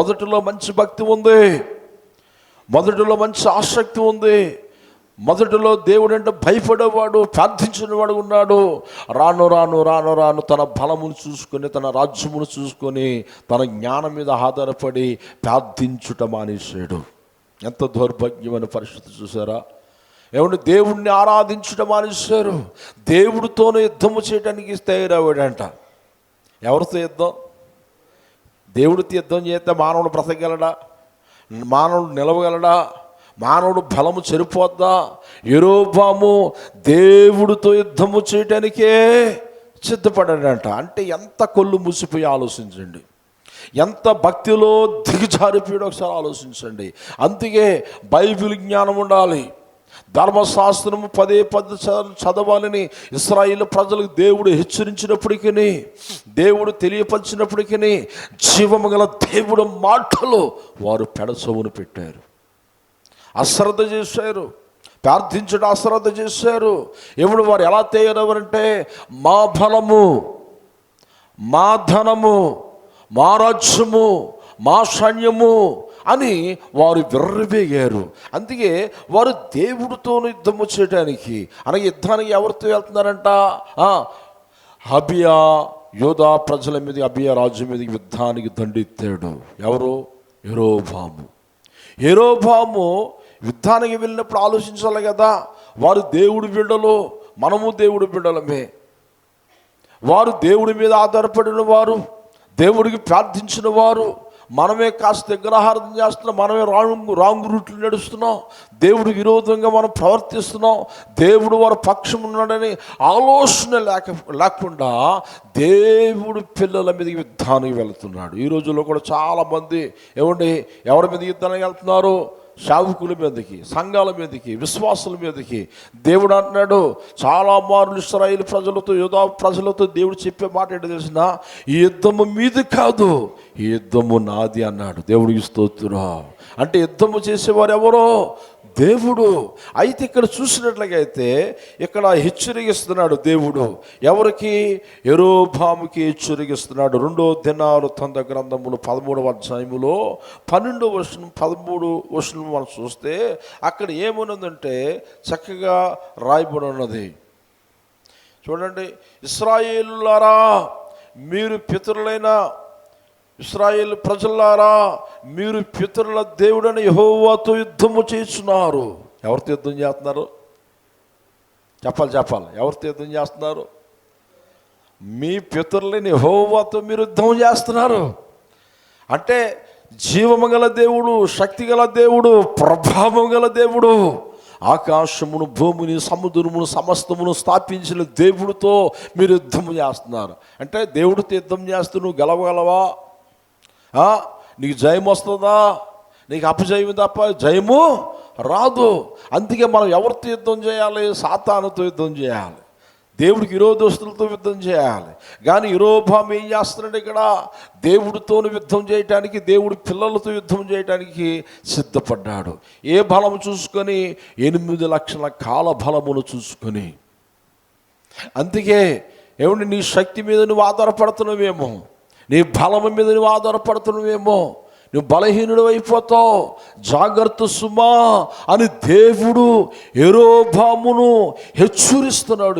మొదటిలో మంచి భక్తి ఉంది, మొదటిలో మంచి ఆసక్తి ఉంది, మొదటిలో దేవుడు అంటే భయపడేవాడు, ప్రార్థించినవాడు ఉన్నాడు. రాను రాను రాను రాను తన బలమును చూసుకొని, తన రాజ్యమును చూసుకొని, తన జ్ఞానం మీద ఆధారపడి ప్రార్థించుట మానేశాడు. ఎంత దౌర్భాగ్యమైన పరిస్థితి చూసారా? ఏమంటే దేవుణ్ణి ఆరాధించడం మానేశారు. దేవుడితోనే యుద్ధము చేయడానికి తయారయ్యాడంట. ఎవరితో యుద్ధం? దేవుడితో యుద్ధం చేస్తే మానవుడు బ్రతకగలడా? మానవుడు నిలవగలడా? మానవుడు బలము సరిపోద్దా? యెరోబాము దేవుడితో యుద్ధము చేయటానికే సిద్ధపడాడంట. అంటే ఎంత కొల్లు మూసిపోయి ఆలోచించండి, ఎంత భక్తిలో దిగజారిపోయాడో ఒకసారి ఆలోచించండి. అందుకే బైబిల్ జ్ఞానం ఉండాలి, ధర్మశాస్త్రము పదే చదవాలని ఇశ్రాయేలు ప్రజలకు దేవుడు హెచ్చరించినప్పటికీ, దేవుడు తెలియపరిచినప్పటికీ, జీవము గల దేవుడు మాటలు వారు పెడచెవును పెట్టారు, అశ్రద్ధ చేశారు, ప్రార్థించడం అశ్రద్ధ చేశారు. ఎప్పుడు వారు ఎలా తయారవరంటే, మా బలము, మా ధనము, మా రాజ్యము, మా సైన్యము అని వారు విర్రవేగారు. అందుకే వారు దేవుడితో యుద్ధము చేయడానికి, అనగా యుద్ధానికి ఎవరితో వెళ్తున్నారంట? అబియా యోధా ప్రజల మీద, అబియా రాజు మీద యుద్ధానికి దండెత్తాడు. ఎవరు? యెరోబాము. యెరోబాము యుద్ధానికి వెళ్ళినప్పుడు ఆలోచించాలి కదా, వారు దేవుడి బిడ్డలు, మనము దేవుడి బిడ్డలమే. వారు దేవుడి మీద ఆధారపడిన వారు, దేవుడికి ప్రార్థించిన వారు. మనమే కాస్త విగ్రహారాధన చేస్తున్నాం, మనమే రాంగ్ రూట్లు నడుస్తున్నాం, దేవుడి విరోధంగా మనం ప్రవర్తిస్తున్నాం, దేవుడు వారి పక్షం ఉన్నాడని ఆలోచన లేకుండా దేవుడు పిల్లల మీద యుద్ధానికి వెళ్తున్నాడు. ఈ రోజుల్లో కూడా చాలామంది ఎవరి మీద యుద్ధానికి వెళ్తున్నారు? సేవకుల మీదకి, సంఘాల మీదకి, విశ్వాసుల మీదకి. దేవుడు అంటున్నాడు, చాలా మార్లు ఇశ్రాయేలు ప్రజలతో, యూదా ప్రజలతో దేవుడు చెప్పే మాట ఏంటో తెలిసిన? ఈ యుద్ధము మీది కాదు, ఈ యుద్ధము నాది అన్నాడు. దేవుడికి స్తోత్రం. అంటే యుద్ధము చేసేవారు ఎవరో? దేవుడు. అయితే ఇక్కడ చూసినట్లయితే ఇక్కడ హెచ్చరిస్తున్నాడు దేవుడు. ఎవరికి? యెరోబాముకి హెచ్చరిస్తున్నాడు. 2 దినవృత్తాంత గ్రంథములు 13వ అధ్యాయములో 12వ వచనం 13వ వచనం మనం చూస్తే అక్కడ ఏమున్నదంటే చక్కగా రాయబడి ఉన్నది. చూడండి, ఇశ్రాయేలులారా, మీరు పితరులైన ఇశ్రాయేలు ప్రజలారా, మీరు పితరుల దేవుడని యెహోవాతో యుద్ధము చేస్తున్నారు. ఎవరితో యుద్ధం చేస్తున్నారు? చెప్పాలి. ఎవరితో యుద్ధం చేస్తున్నారు? మీ పితరులని యెహోవాతో మీరు యుద్ధం చేస్తున్నారు. అంటే జీవము గల దేవుడు, శక్తి గల దేవుడు, ప్రభావం గల దేవుడు, ఆకాశమును, భూమిని, సముద్రమును, సమస్తమును స్థాపించిన దేవుడితో మీరు యుద్ధము చేస్తున్నారు. అంటే దేవుడితో యుద్ధం చేస్తూ నువ్వు గెలవగలవా? నీకు జయం వస్తుందా? నీకు అపజయం తప్ప జయము రాదు. అందుకే మనం ఎవరితో యుద్ధం చేయాలి? సాతానుతో యుద్ధం చేయాలి, దేవుడికి విరోధస్తులతో యుద్ధం చేయాలి. కానీ యెరోబాము ఏం చేస్తున్నాడు? ఇక్కడ దేవుడితో యుద్ధం చేయటానికి, దేవుడి పిల్లలతో యుద్ధం చేయటానికి సిద్ధపడ్డాడు. ఏ బలము చూసుకొని? 8 లక్షల కాల బలమును చూసుకొని. అందుకే నీ శక్తి మీద నువ్వు ఆధారపడుతున్నావేమో, నీ బలము మీద నువ్వు ఆధారపడుతున్నావేమో, నువ్వు బలహీనుడు అయిపోతావు. జాగ్రత్త సుమా అని దేవుడు యెరోబామును హెచ్చరిస్తున్నాడు.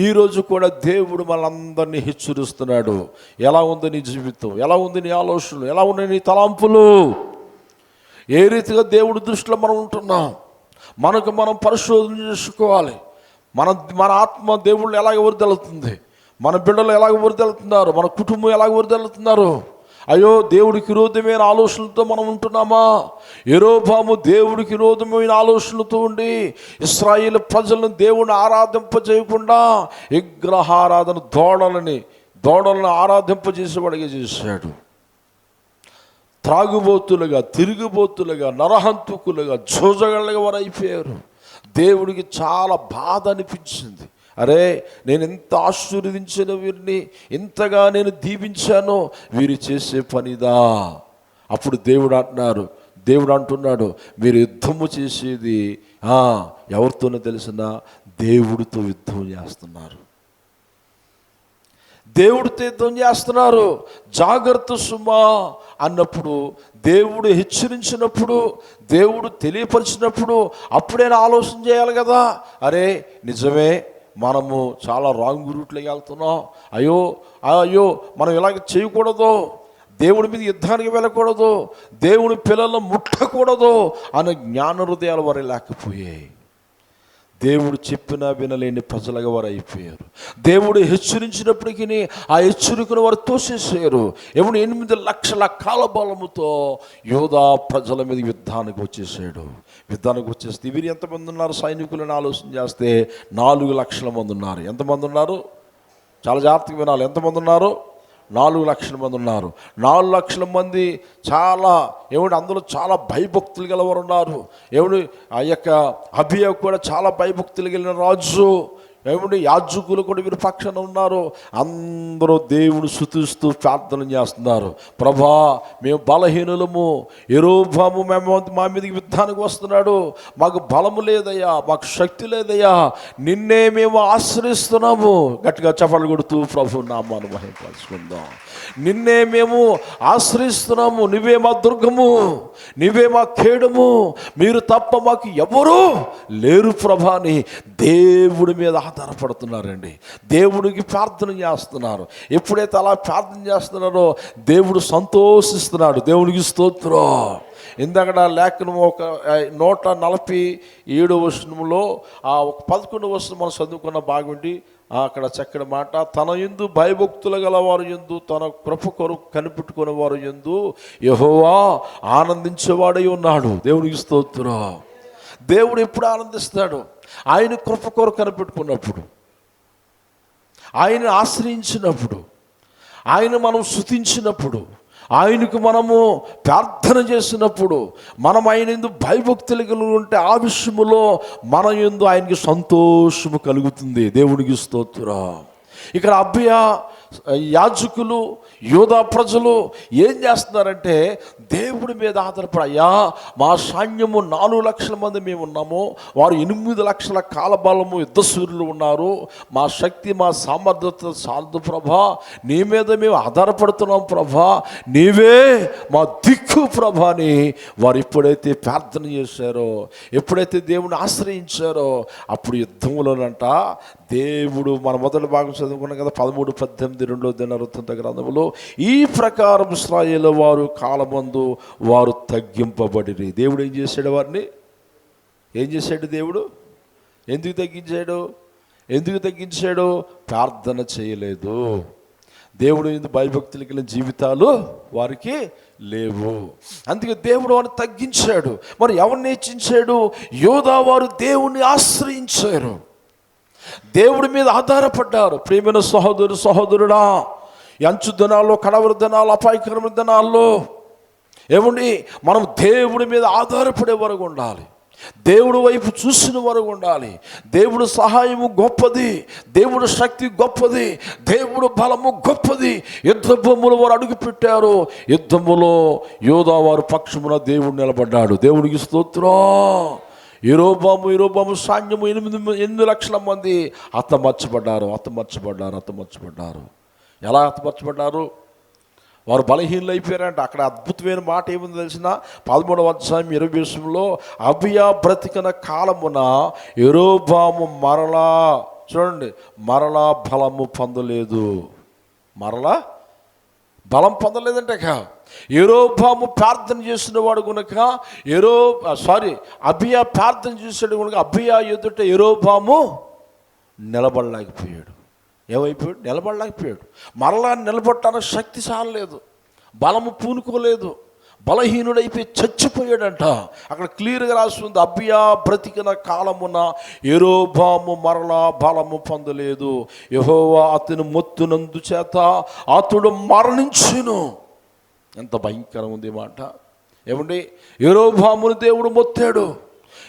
ఈరోజు కూడా దేవుడు మనందరినీ హెచ్చరిస్తున్నాడు. ఎలా ఉంది నీ జీవితం? ఎలా ఉంది నీ ఆలోచనలు? ఎలా ఉన్నాయి నీ తలంపులు? ఏ రీతిగా దేవుడి దృష్టిలో మనం ఉంటున్నాం? మనకు మనం పరిశోధన చేసుకోవాలి. మన ఆత్మ దేవుళ్ళు ఎలాగ వరిదెళ్తుంది, మన బిడ్డలు ఎలాగ వరిదెళ్తున్నారు, మన కుటుంబం ఎలాగ వరిదెళ్తున్నారు. అయ్యో, దేవుడికి విరోధమైన ఆలోచనలతో మనం ఉంటున్నామా? యెరోబాము దేవుడికి విరోధమైన ఆలోచనలతో ఉండి ఇశ్రాయేలు ప్రజలను దేవుని ఆరాధింపజేయకుండా విగ్రహారాధన దోడలను ఆరాధింపజేసేవాడిగా చేశాడు. త్రాగుబోతులుగా, తిరుగుబోతులుగా, నరహంతుకులుగా, జోజగళ్ళగా వారు అయిపోయారు. దేవుడికి చాలా బాధ అనిపించింది. అరే, నేను ఎంత ఆశీర్వదించాను వీరిని, ఇంతగా నేను దీవించానో, వీరు చేసే పనిదా? అప్పుడు దేవుడు అంటున్నాడు, మీరు యుద్ధము చేసేది ఎవరితోనో తెలిసిన? దేవుడితో యుద్ధం చేస్తున్నారు. దేవుడితో యుద్ధం చేస్తున్నారు. జాగ్రత్త సుమా అన్నప్పుడు, దేవుడు హెచ్చరించినప్పుడు, దేవుడు తెలియపరిచినప్పుడు అప్పుడైనా ఆలోచన చేయాలి కదా. అరే నిజమే, మనము చాలా రాంగ్ రూట్లోకి వెళ్తున్నాం, అయ్యో అయ్యో మనం ఇలాగ చేయకూడదు, దేవుడి మీద యుద్ధానికి వెళ్ళకూడదు, దేవుడి పిల్లలను ముట్టకూడదు అనే జ్ఞాన హృదయాలు వారు లేకపోయాయి. దేవుడు చెప్పినా వినలేని ప్రజలుగా వారు అయిపోయారు. దేవుడు హెచ్చరించినప్పటికీ ఆ హెచ్చరికను వారు తోసేసారు. 8 లక్షల కాలబలముతో యోధా ప్రజల మీద యుద్ధానికి వచ్చేసాడు. యుద్ధానికి వచ్చేస్తే వీరు ఎంతమంది ఉన్నారు సైనికులను ఆలోచన చేస్తే 4 లక్షల మంది ఉన్నారు. ఎంతమంది ఉన్నారు? చాలా జాగ్రత్తగా వినాలి. ఎంతమంది ఉన్నారు? 4 లక్షల మంది ఉన్నారు. 4 లక్షల మంది చాలా అందులో చాలా భయభక్తులు గలవారు ఉన్నారు. ఆ యొక్క అబియా కూడా చాలా భయభక్తులు కలిగిన రాజు. యాజకులు కూడా వీరి పక్షాన ఉన్నారు. అందరూ దేవుడు స్తుతిస్తూ ప్రార్థన చేస్తున్నారు. ప్రభా, మేము బలహీనులము, యెరోబాము మా మీదకి యుద్ధానికి వస్తున్నాడు, మాకు బలము లేదయ్యా, మాకు శక్తి లేదయ్యా, నిన్నే మేము ఆశ్రయిస్తున్నాము. గట్టిగా చప్పట్లు కొడుతూ ప్రభు నామాన్ని మహిమపరచుకుందాం. నిన్నే మేము ఆశ్రయిస్తున్నాము, నువ్వే మా దుర్గము, నువ్వే మా కేడము, మీరు తప్ప మాకు ఎవరు లేరు ప్రభా అని దేవుడి మీద ఆధారపడుతున్నారండి. దేవుడికి ప్రార్థన చేస్తున్నారు. ఎప్పుడైతే అలా ప్రార్థన చేస్తున్నారో దేవుడు సంతోషిస్తున్నాడు. దేవునికి స్తోత్రం. ఇందాక లేఖనం 147వ వచనంలో 11వ వచనం మనం చదువుకున్న బాగుండి అక్కడ చక్కటి మాట, తన యందు భయభక్తులు గలవారు యందు, తన కృప కొరకు కనిపెట్టుకునే వారు యందు యెహోవా ఆనందించేవాడై ఉన్నాడు. దేవునికి స్తోత్రం. దేవుడు ఎప్పుడు ఆనందిస్తాడు? ఆయన కృప కొరకు కనిపెట్టుకున్నప్పుడు, ఆయన ఆశ్రయించినప్పుడు, ఆయన మనం స్తుతించినప్పుడు, ఆయనకు మనము ప్రార్థన చేసినప్పుడు, మనం ఆయన యందు భయభక్తులు కలిగి ఉంటే ఆ విషయములో మన యందు ఆయనకి సంతోషము కలుగుతుంది. దేవునికి స్తోత్రం. ఇక్కడ అబియా యాజకులు యోధా ప్రజలు ఏం చేస్తున్నారంటే దేవుడి మీద ఆధారపడి, అయ్యా మా సైన్యము 4 లక్షల మంది మేము ఉన్నాము, వారు 8 లక్షల కాలబలము యుద్ధశూరులు ఉన్నారు, మా శక్తి మా సామర్థ్యత చాలదు ప్రభా, నీ మీద మేము ఆధారపడుతున్నాం ప్రభా, నీవే మా దిక్కు ప్రభా అని వారు ఎప్పుడైతే ప్రార్థన చేశారో, ఎప్పుడైతే దేవుని ఆశ్రయించారో అప్పుడు యుద్ధంలోనంట దేవుడు, మన మొదటి భాగం చదువుకున్నాం కదా 13-18 2వ దినవృత్తాంత గ్రంథములో, ఈ ప్రకారం ఇశ్రాయేలు వారు కాలమందు వారు తగ్గింపబడిరి. దేవుడు ఏం చేశాడు? వారిని ఏం చేశాడు? దేవుడు ఎందుకు తగ్గించాడు? ప్రార్థన చేయలేదు. దేవుడు ఎందుకు భయభక్తులు కలిగిన జీవితాలు వారికి లేవు. అందుకే దేవుడు వారిని తగ్గించాడు. మరి ఎవరిని హెచ్చించాడు? యోధా వారు దేవుణ్ణి ఆశ్రయించారు, దేవుడి మీద ఆధారపడ్డారు. ప్రియమైన సహోదరుడా, ఈ అంచు దినాల్లో, కడవరి దినాల్లో, అపాయకరమైన దినాల్లో మనం దేవుడి మీద ఆధారపడే వరకు ఉండాలి. దేవుడి వైపు చూసిన వరకు ఉండాలి. దేవుడు సహాయము గొప్పది, దేవుడు శక్తి గొప్పది, దేవుడు బలము గొప్పది. యుద్ధ భూములు వారు అడుగు పెట్టారు. యుద్ధములో యోధా వారు పక్షమున దేవుడు నిలబడ్డాడు. దేవుడికి స్తోత్రం. యెరోబాము సైన్యము 8 లక్షల మంది హతమర్చబడ్డారు. ఎలా హతమర్చబడ్డారు? వారు బలహీనలు అయిపోయారంట. అక్కడ అద్భుతమైన మాట ఏముందో తెలిసిన 13వ అధ్యాయం 20వ వచనంలో, అబియా బ్రతికిన కాలమున యెరోబాము మరలా బలము పొందలేదు. బలం పొందలేదంటే యెరోబాము ప్రార్థన చేసిన వాడు కనుక అబియా ప్రార్థన చేసాడు కనుక అబియా ఎదుట యెరోబాము నిలబడలేకపోయాడు. ఏమైపోయాడు? నిలబడలేకపోయాడు. మరలా నిలబడటానికి శక్తి చాలలేదు, బలము పూనుకోలేదు, బలహీనుడైపోయి చచ్చిపోయాడంట. అక్కడ క్లియర్గా రాస్తుంది, అబియా బ్రతికిన కాలమున యెరోబాము మరలా బలము పొందలేదు, యెహోవా అతని మొత్తునందు చేత అతడు మరణించును. ఎంత భయంకరం ఉంది మాట. యెరోబామును దేవుడు మొత్తాడు.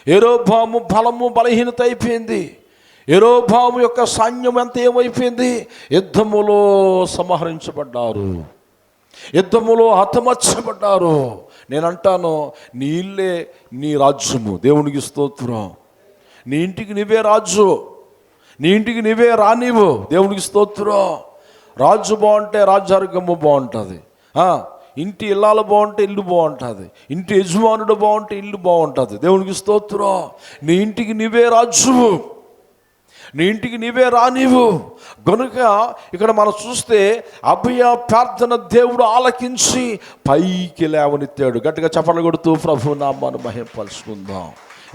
యెరోబాము బలము బలహీనత అయిపోయింది. యెరోబాము యొక్క సైన్యం ఎంత ఏమైపోయింది? యుద్ధములో సంహరించబడ్డారు, యుద్ధములో హతమర్చబడ్డారు. నేను అంటాను, నీ ఇల్లే నీ రాజ్యము. దేవునికి స్తోత్రం. నీ ఇంటికి నీవే రాజు, నీ ఇంటికి నీవే రానివు. దేవునికి స్తోత్రం. రాజు బాగుంటే రాజ్యార్గము బాగుంటుంది. ఇంటి ఇల్లాలు బాగుంటే ఇల్లు బాగుంటుంది, ఇంటి యజమానుడు బాగుంటే ఇల్లు బాగుంటుంది. దేవునికి స్తోత్రం. నీ ఇంటికి నీవే రాజువు, నీ ఇంటికి నీవే రానివు. గనుక ఇక్కడ మనం చూస్తే అభయ ప్రార్థన దేవుడు ఆలకించి పైకి లేవనెత్తాడు. గట్టిగా చప్పట్లు కొడుతూ ప్రభు నామాన్ని మహిమపరుచుకుందాం.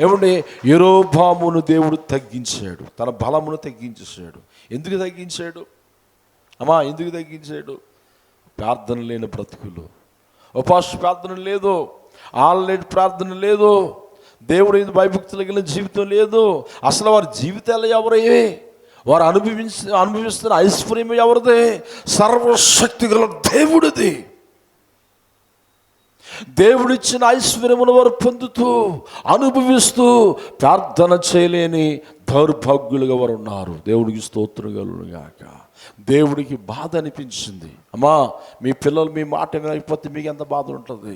ఏమండి, యెరోబామును దేవుడు తగ్గించాడు, తన బలమును తగ్గించేశాడు. ఎందుకు తగ్గించాడు అమ్మా? ఎందుకు తగ్గించాడు? ప్రార్థన లేని బ్రతుకులు, ఉపవాస ప్రార్థన లేదు, ఆన్లైన్ ప్రార్థన లేదు, దేవుడు ఇది భయభక్తులు కలిగిన జీవితం లేదు. అసలు వారి జీవితాలు ఎవరయ్యే? వారు అనుభవిస్తున్న ఐశ్వర్యం ఎవరిదే? సర్వశక్తి గల దేవుడిది. దేవుడిచ్చిన ఐశ్వర్యమును వారు పొందుతూ అనుభవిస్తూ ప్రార్థన చేయలేని దౌర్భాగ్యులుగా వారు ఉన్నారు. దేవుడికి స్తోత్రం కలుగును గాక. దేవుడికి బాధ అనిపించింది. అమ్మా, మీ పిల్లలు మీ మాట వినకపోతే మీకు ఎంత బాధ ఉంటుంది?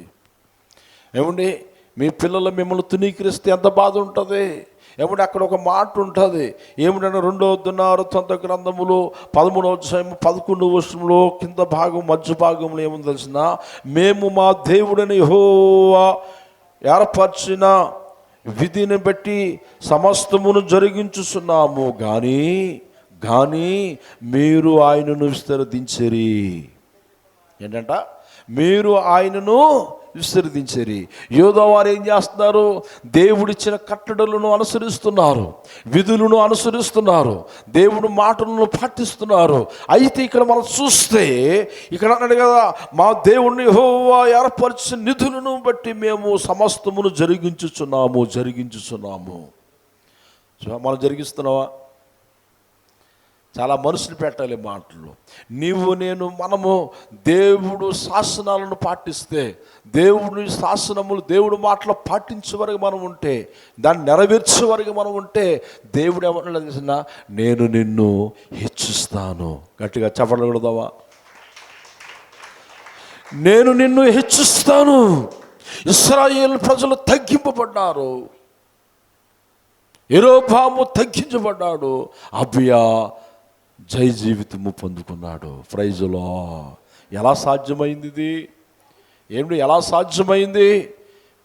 ఏమండి, మీ పిల్లలు మిమ్మల్ని తునీకరిస్తే ఎంత బాధ ఉంటుంది? ఏమంటే అక్కడ ఒక మాట ఉంటుంది. ఏమిటంటే 2వ దినవృత్తాంత గ్రంథములో 13వ అధ్యాయం 11వ వచనంలో కింద భాగం మధ్య భాగంలో ఏముంది తెలిసిన? మేము మా దేవుడిని యెహోవా ఏర్పరిచిన విధిని బట్టి సమస్తమును జరిగించుచున్నాము, కానీ మీరు ఆయనను విస్తరించిరి. ఏంటంట? మీరు ఆయనను విస్తరించిరి. యోధవారు ఏం చేస్తున్నారు? దేవుడిచ్చిన కట్టడలను అనుసరిస్తున్నారు, విధులను అనుసరిస్తున్నారు, దేవుడు మాటలను పాటిస్తున్నారు. అయితే ఇక్కడ మనం చూస్తే ఇక్కడ అన్నాడు కదా, మా దేవుడిని యెహోవా ఏర్పరిచిన నిధులను బట్టి మేము సమస్తమును జరిగించుచున్నాము. మనం జరిగిస్తున్నావా? చాలా మనసులు పెట్టాలి మాటలు. నీవు నేను మనము దేవుడు శాసనాలను పాటిస్తే, దేవుడి శాసనములు దేవుడు మాటలు పాటించే వరకు మనం ఉంటే, దాన్ని నెరవేర్చే వరకు మనం ఉంటే, దేవుడు ఏమన్నా తెలిసిన? నేను నిన్ను హెచ్చిస్తాను. గట్టిగా చెప్పగలుగుదావా? నేను నిన్ను హెచ్చిస్తాను. ఇశ్రాయేలు ప్రజలు తగ్గింపబడ్డారు, యెరోబాము తగ్గించబడ్డాడు, అబియా జై జీవితము పొందుకున్నాడు. ప్రైజులో ఎలా సాధ్యమైంది ఇది? ఏమిటి, ఎలా సాధ్యమైంది?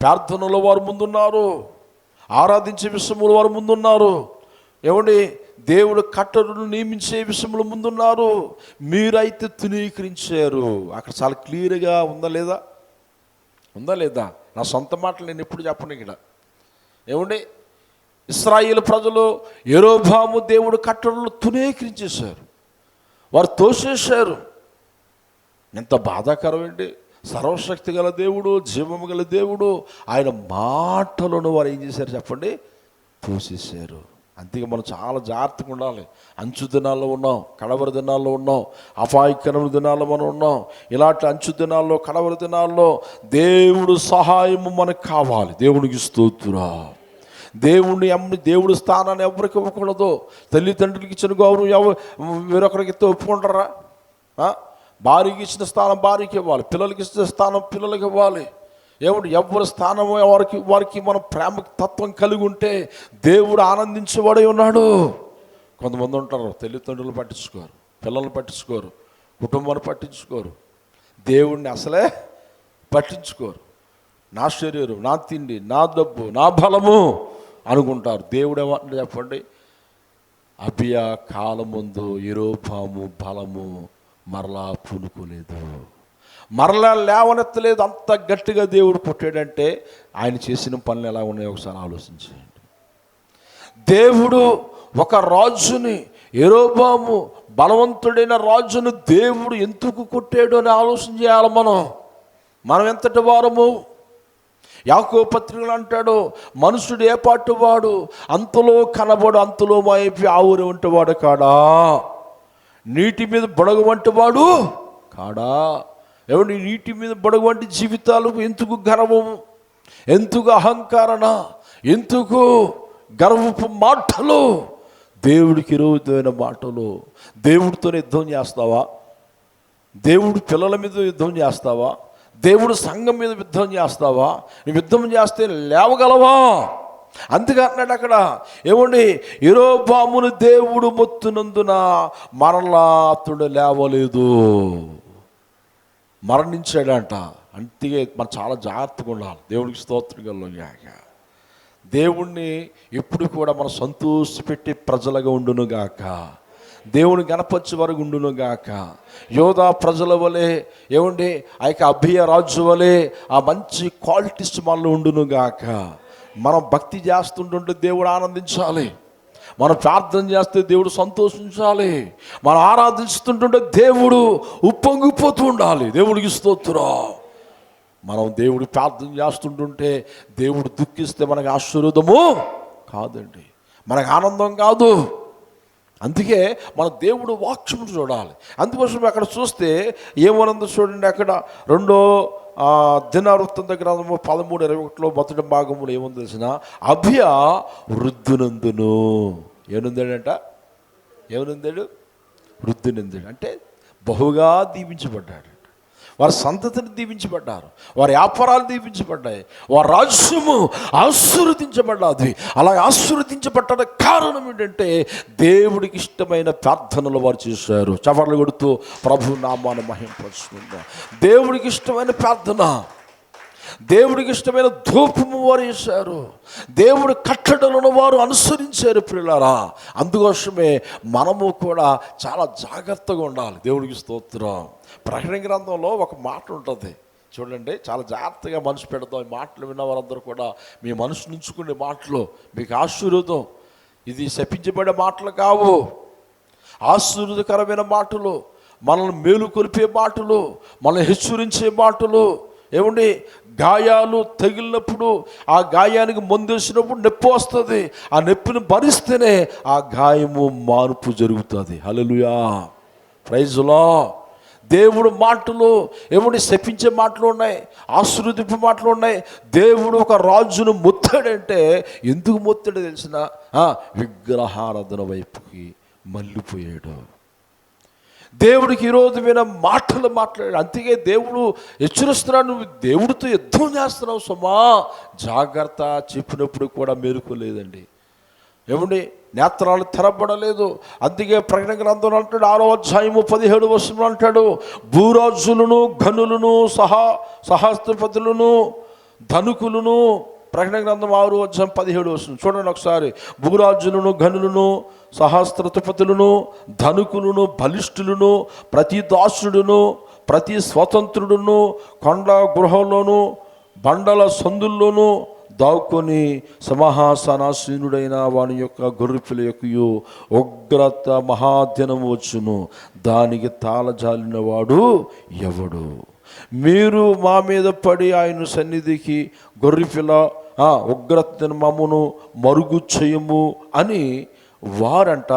ప్రార్థనలో వారు ముందున్నారు, ఆరాధించే విషయంలో వారు ముందున్నారు. ఏమండి, దేవుడు కట్టడలను నియమించే విషయంలో ముందున్నారు. మీరైతే తునీకరించారు. అక్కడ చాలా క్లియర్గా ఉందా లేదా? నా సొంత మాటలు నేను ఎప్పుడు చెప్పను ఇక్కడ. ఏమండి, ఇశ్రాయేలు ప్రజలు యెరోబాము దేవుడు కట్టడలు తునీకరించేశారు, వారు తోసేశారు. ఎంత బాధాకరమండి! సర్వశక్తి గల దేవుడు, జీవము గల దేవుడు, ఆయన మాటలను వారు ఏం చేశారు చెప్పండి? తోసేశారు. అంతేగా మనం చాలా జాగ్రత్తగా ఉండాలి. అంచు దినాల్లో ఉన్నాం, కడవరి దినాల్లో ఉన్నాం, అపాయకరమైన దినాల్లో మనం ఉన్నాం. ఇలాంటి అంచు దినాల్లో, కడవరి దినాల్లో దేవుడు సహాయము మనకు కావాలి. దేవునికి స్తోత్రం. దేవుడి స్థానాన్ని ఎవరికి ఇవ్వకూడదు. తల్లిదండ్రులకి ఇచ్చిన గౌరవం వేరొకరికి ఇస్తే ఒప్పుకుంటారా? భార్యకి ఇచ్చిన స్థానం భార్యకి ఇవ్వాలి, పిల్లలకి ఇచ్చిన స్థానం పిల్లలకి ఇవ్వాలి. ఏమిటి, ఎవరి స్థానం వారికి మనం ప్రేమ తత్వం కలిగి ఉంటే దేవుడు ఆనందించేవాడే ఉన్నాడు. కొంతమంది ఉంటారు, తల్లిదండ్రులు పట్టించుకోరు, పిల్లలు పట్టించుకోరు, కుటుంబాన్ని పట్టించుకోరు, దేవుడిని అసలే పట్టించుకోరు. నా శరీరం, నా తిండి, నా డబ్బు, నా బలము అనుకుంటారు. దేవుడు ఏమంటాడు చెప్పండి? అబియా కాలం ముందు యెరోబాము బలము మరలా పూనుకోలేదు, మరలా లేవనెత్తలేదు. అంత గట్టిగా దేవుడు పుట్టాడంటే ఆయన చేసిన పనులు ఎలా ఉన్నాయో ఒకసారి ఆలోచించండి. దేవుడు ఒక రాజుని, యెరోబాము బలవంతుడైన రాజును దేవుడు ఎందుకు కొట్టాడు అని ఆలోచన చేయాలి. మనం ఎంతటి వారము? యాకోబు పత్రికలు అంటాడు, మనుషుడు ఏ పాటు వాడు, అంతలో కనబడు అంతలో మాయపి ఆవురు వంటి వాడు కాడా, నీటి మీద బొడగ వంటి వాడు కాడా. ఏమండి, నీటి మీద బొడగ వంటి జీవితాలకు ఎందుకు గర్వం, ఎందుకు అహంకారణ, ఎందుకు గర్వపు మాటలు? దేవుడికి విరోధమైన మాటలు. దేవుడితోనే యుద్ధం చేస్తావా? దేవుడు పిల్లల మీద యుద్ధం చేస్తావా? దేవుడు సంఘం మీద యుద్ధం చేస్తావా? నువ్వు యుద్ధం చేస్తే లేవగలవా? అందుకే అన్నాడు అక్కడ, ఏమండి, యెరోబామును దేవుడు మొత్తునందున మరలా అతడు లేవలేదు. మరణించాడంట. అంతే మనం చాలా జాగ్రత్తగా ఉండాలి. దేవుడికి స్తోత్రం కలుగుగాక. దేవుణ్ణి ఎప్పుడు కూడా మనం సంతోషపెట్టి ప్రజలుగా ఉండునుగాక. దేవుని గణపరిచే వరకు ఉండునుగాక. యోధా ప్రజల వలె ఏమండి ఆ యొక్క అభియ రాజు వలె ఆ మంచి క్వాలిటీస్ మనలో ఉండునుగాక. మనం భక్తి చేస్తుంటుంటే దేవుడు ఆనందించాలి. మనం ప్రార్థన చేస్తే దేవుడు సంతోషించాలి. మనం ఆరాధిస్తుంటుంటే దేవుడు ఉప్పొంగిపోతూ ఉండాలి. దేవుడికి స్తోత్రం. మనం దేవుడి ప్రార్థన చేస్తుంటుంటే దేవుడు దుఃఖిస్తే మనకు ఆశీర్వాదము కాదండి, మనకు ఆనందం కాదు. అందుకే మన దేవుడు వాక్యము చూడాలి. అందుకోసం అక్కడ చూస్తే ఏమనందో చూడండి. అక్కడ 2 దినవృత్తాంత గ్రంథము 13:21 మొదటి భాగములో ఏముంది తెలిసిన, అభియ వృద్ధునందును ఏనుందాడంట. ఏమనుందాడు? వృద్ధునందాడు అంటే బహుగా దీవించబడ్డాడు. వారి సంతతిని దీవించబడ్డారు, వారి వ్యాపారాలు దీవించబడ్డాయి, వారి రాజ్యము ఆశీర్వదించబడ్డది. అలా ఆశీర్వదించబడ్డ కారణం ఏంటంటే దేవుడికి ఇష్టమైన ప్రార్థనలు వారు చేశారు. చపర్లు కొడుతూ ప్రభు నామాన్ని మహింపరుచుకుందాం. దేవుడికి ఇష్టమైన ప్రార్థన, దేవుడికి ఇష్టమైన ధూపము వారు చేశారు. దేవుడి కట్టడలను వారు అనుసరించారు ప్రియులారా. అందుకోసమే మనము కూడా చాలా జాగ్రత్తగా ఉండాలి. దేవుడికి స్తోత్రం. ప్రకటన గ్రంథంలో ఒక మాట ఉంటుంది చూడండి, చాలా జాగ్రత్తగా మనసు పెడతాం. ఈ మాటలు విన్న వారందరూ కూడా మీ మనసు నుంచుకునే మాటలు మీకు ఆశీర్వాదం. ఇది శపించబడే మాటలు కావు, ఆశీర్వాదకరమైన మాటలు, మనల్ని మేలు కొలిపే మాటలు, మనల్ని హెచ్చరించే మాటలు. ఏమండి, గాయాలు తగిలినప్పుడు ఆ గాయానికి మందేసినప్పుడు నొప్పి వస్తుంది. ఆ నొప్పిని భరిస్తేనే ఆ గాయము మార్పు జరుగుతుంది. హల్లెలూయా, ప్రైజ్ లార్డ్. దేవుడు మాటలు ఏమండి శపించే మాటలు ఉన్నాయి, ఆశీర్వదింపు మాటలు ఉన్నాయి. దేవుడు ఒక రాజును మొత్తాడంటే ఎందుకు మొత్తాడో తెలిసిన, విగ్రహారాధన వైపుకి మళ్ళీపోయాడు. దేవుడికి ఈరోజు మీద మాటలు మాట్లాడాడు. అందుకే దేవుడు హెచ్చరిస్తున్నాడు, నువ్వు దేవుడితో యుద్ధం చేస్తున్నావు సుమా, జాగ్రత్త. చెప్పినప్పుడు కూడా మేలుకోలేదండి. ఏమండి, నేత్రాలు తెరబడలేదు. అందుకే ప్రకటన గ్రంథంలో అంటాడు 6వ అధ్యాయము 17వ వచనంలో అంటాడు, భూరాజులను ఘనులను సహస్రపతులను ధనుకులను. ప్రకటన గ్రంథం 6వ అధ్యాయం 17వ వచనం చూడండి ఒకసారి. భూరాజులను ఘనులను సహస్రపతులను ధనుకులను బలిష్ఠులను ప్రతి దాసుడును ప్రతి స్వతంత్రుడును కొండ గృహంలోను బండల సందుల్లోనూ దాక్కుని సింహాసనాసీనుడైన వాని యొక్క గొర్రెపిల్ల యొక్కయు ఉగ్రత మహాదినము వచ్చును, దానికి తాళజాలిన వాడు ఎవడు? మీరు మా మీద పడి ఆయన సన్నిధికి గొర్రెపిల్ల ఉగ్రత దినమును మరుగు చేయము అని వారంట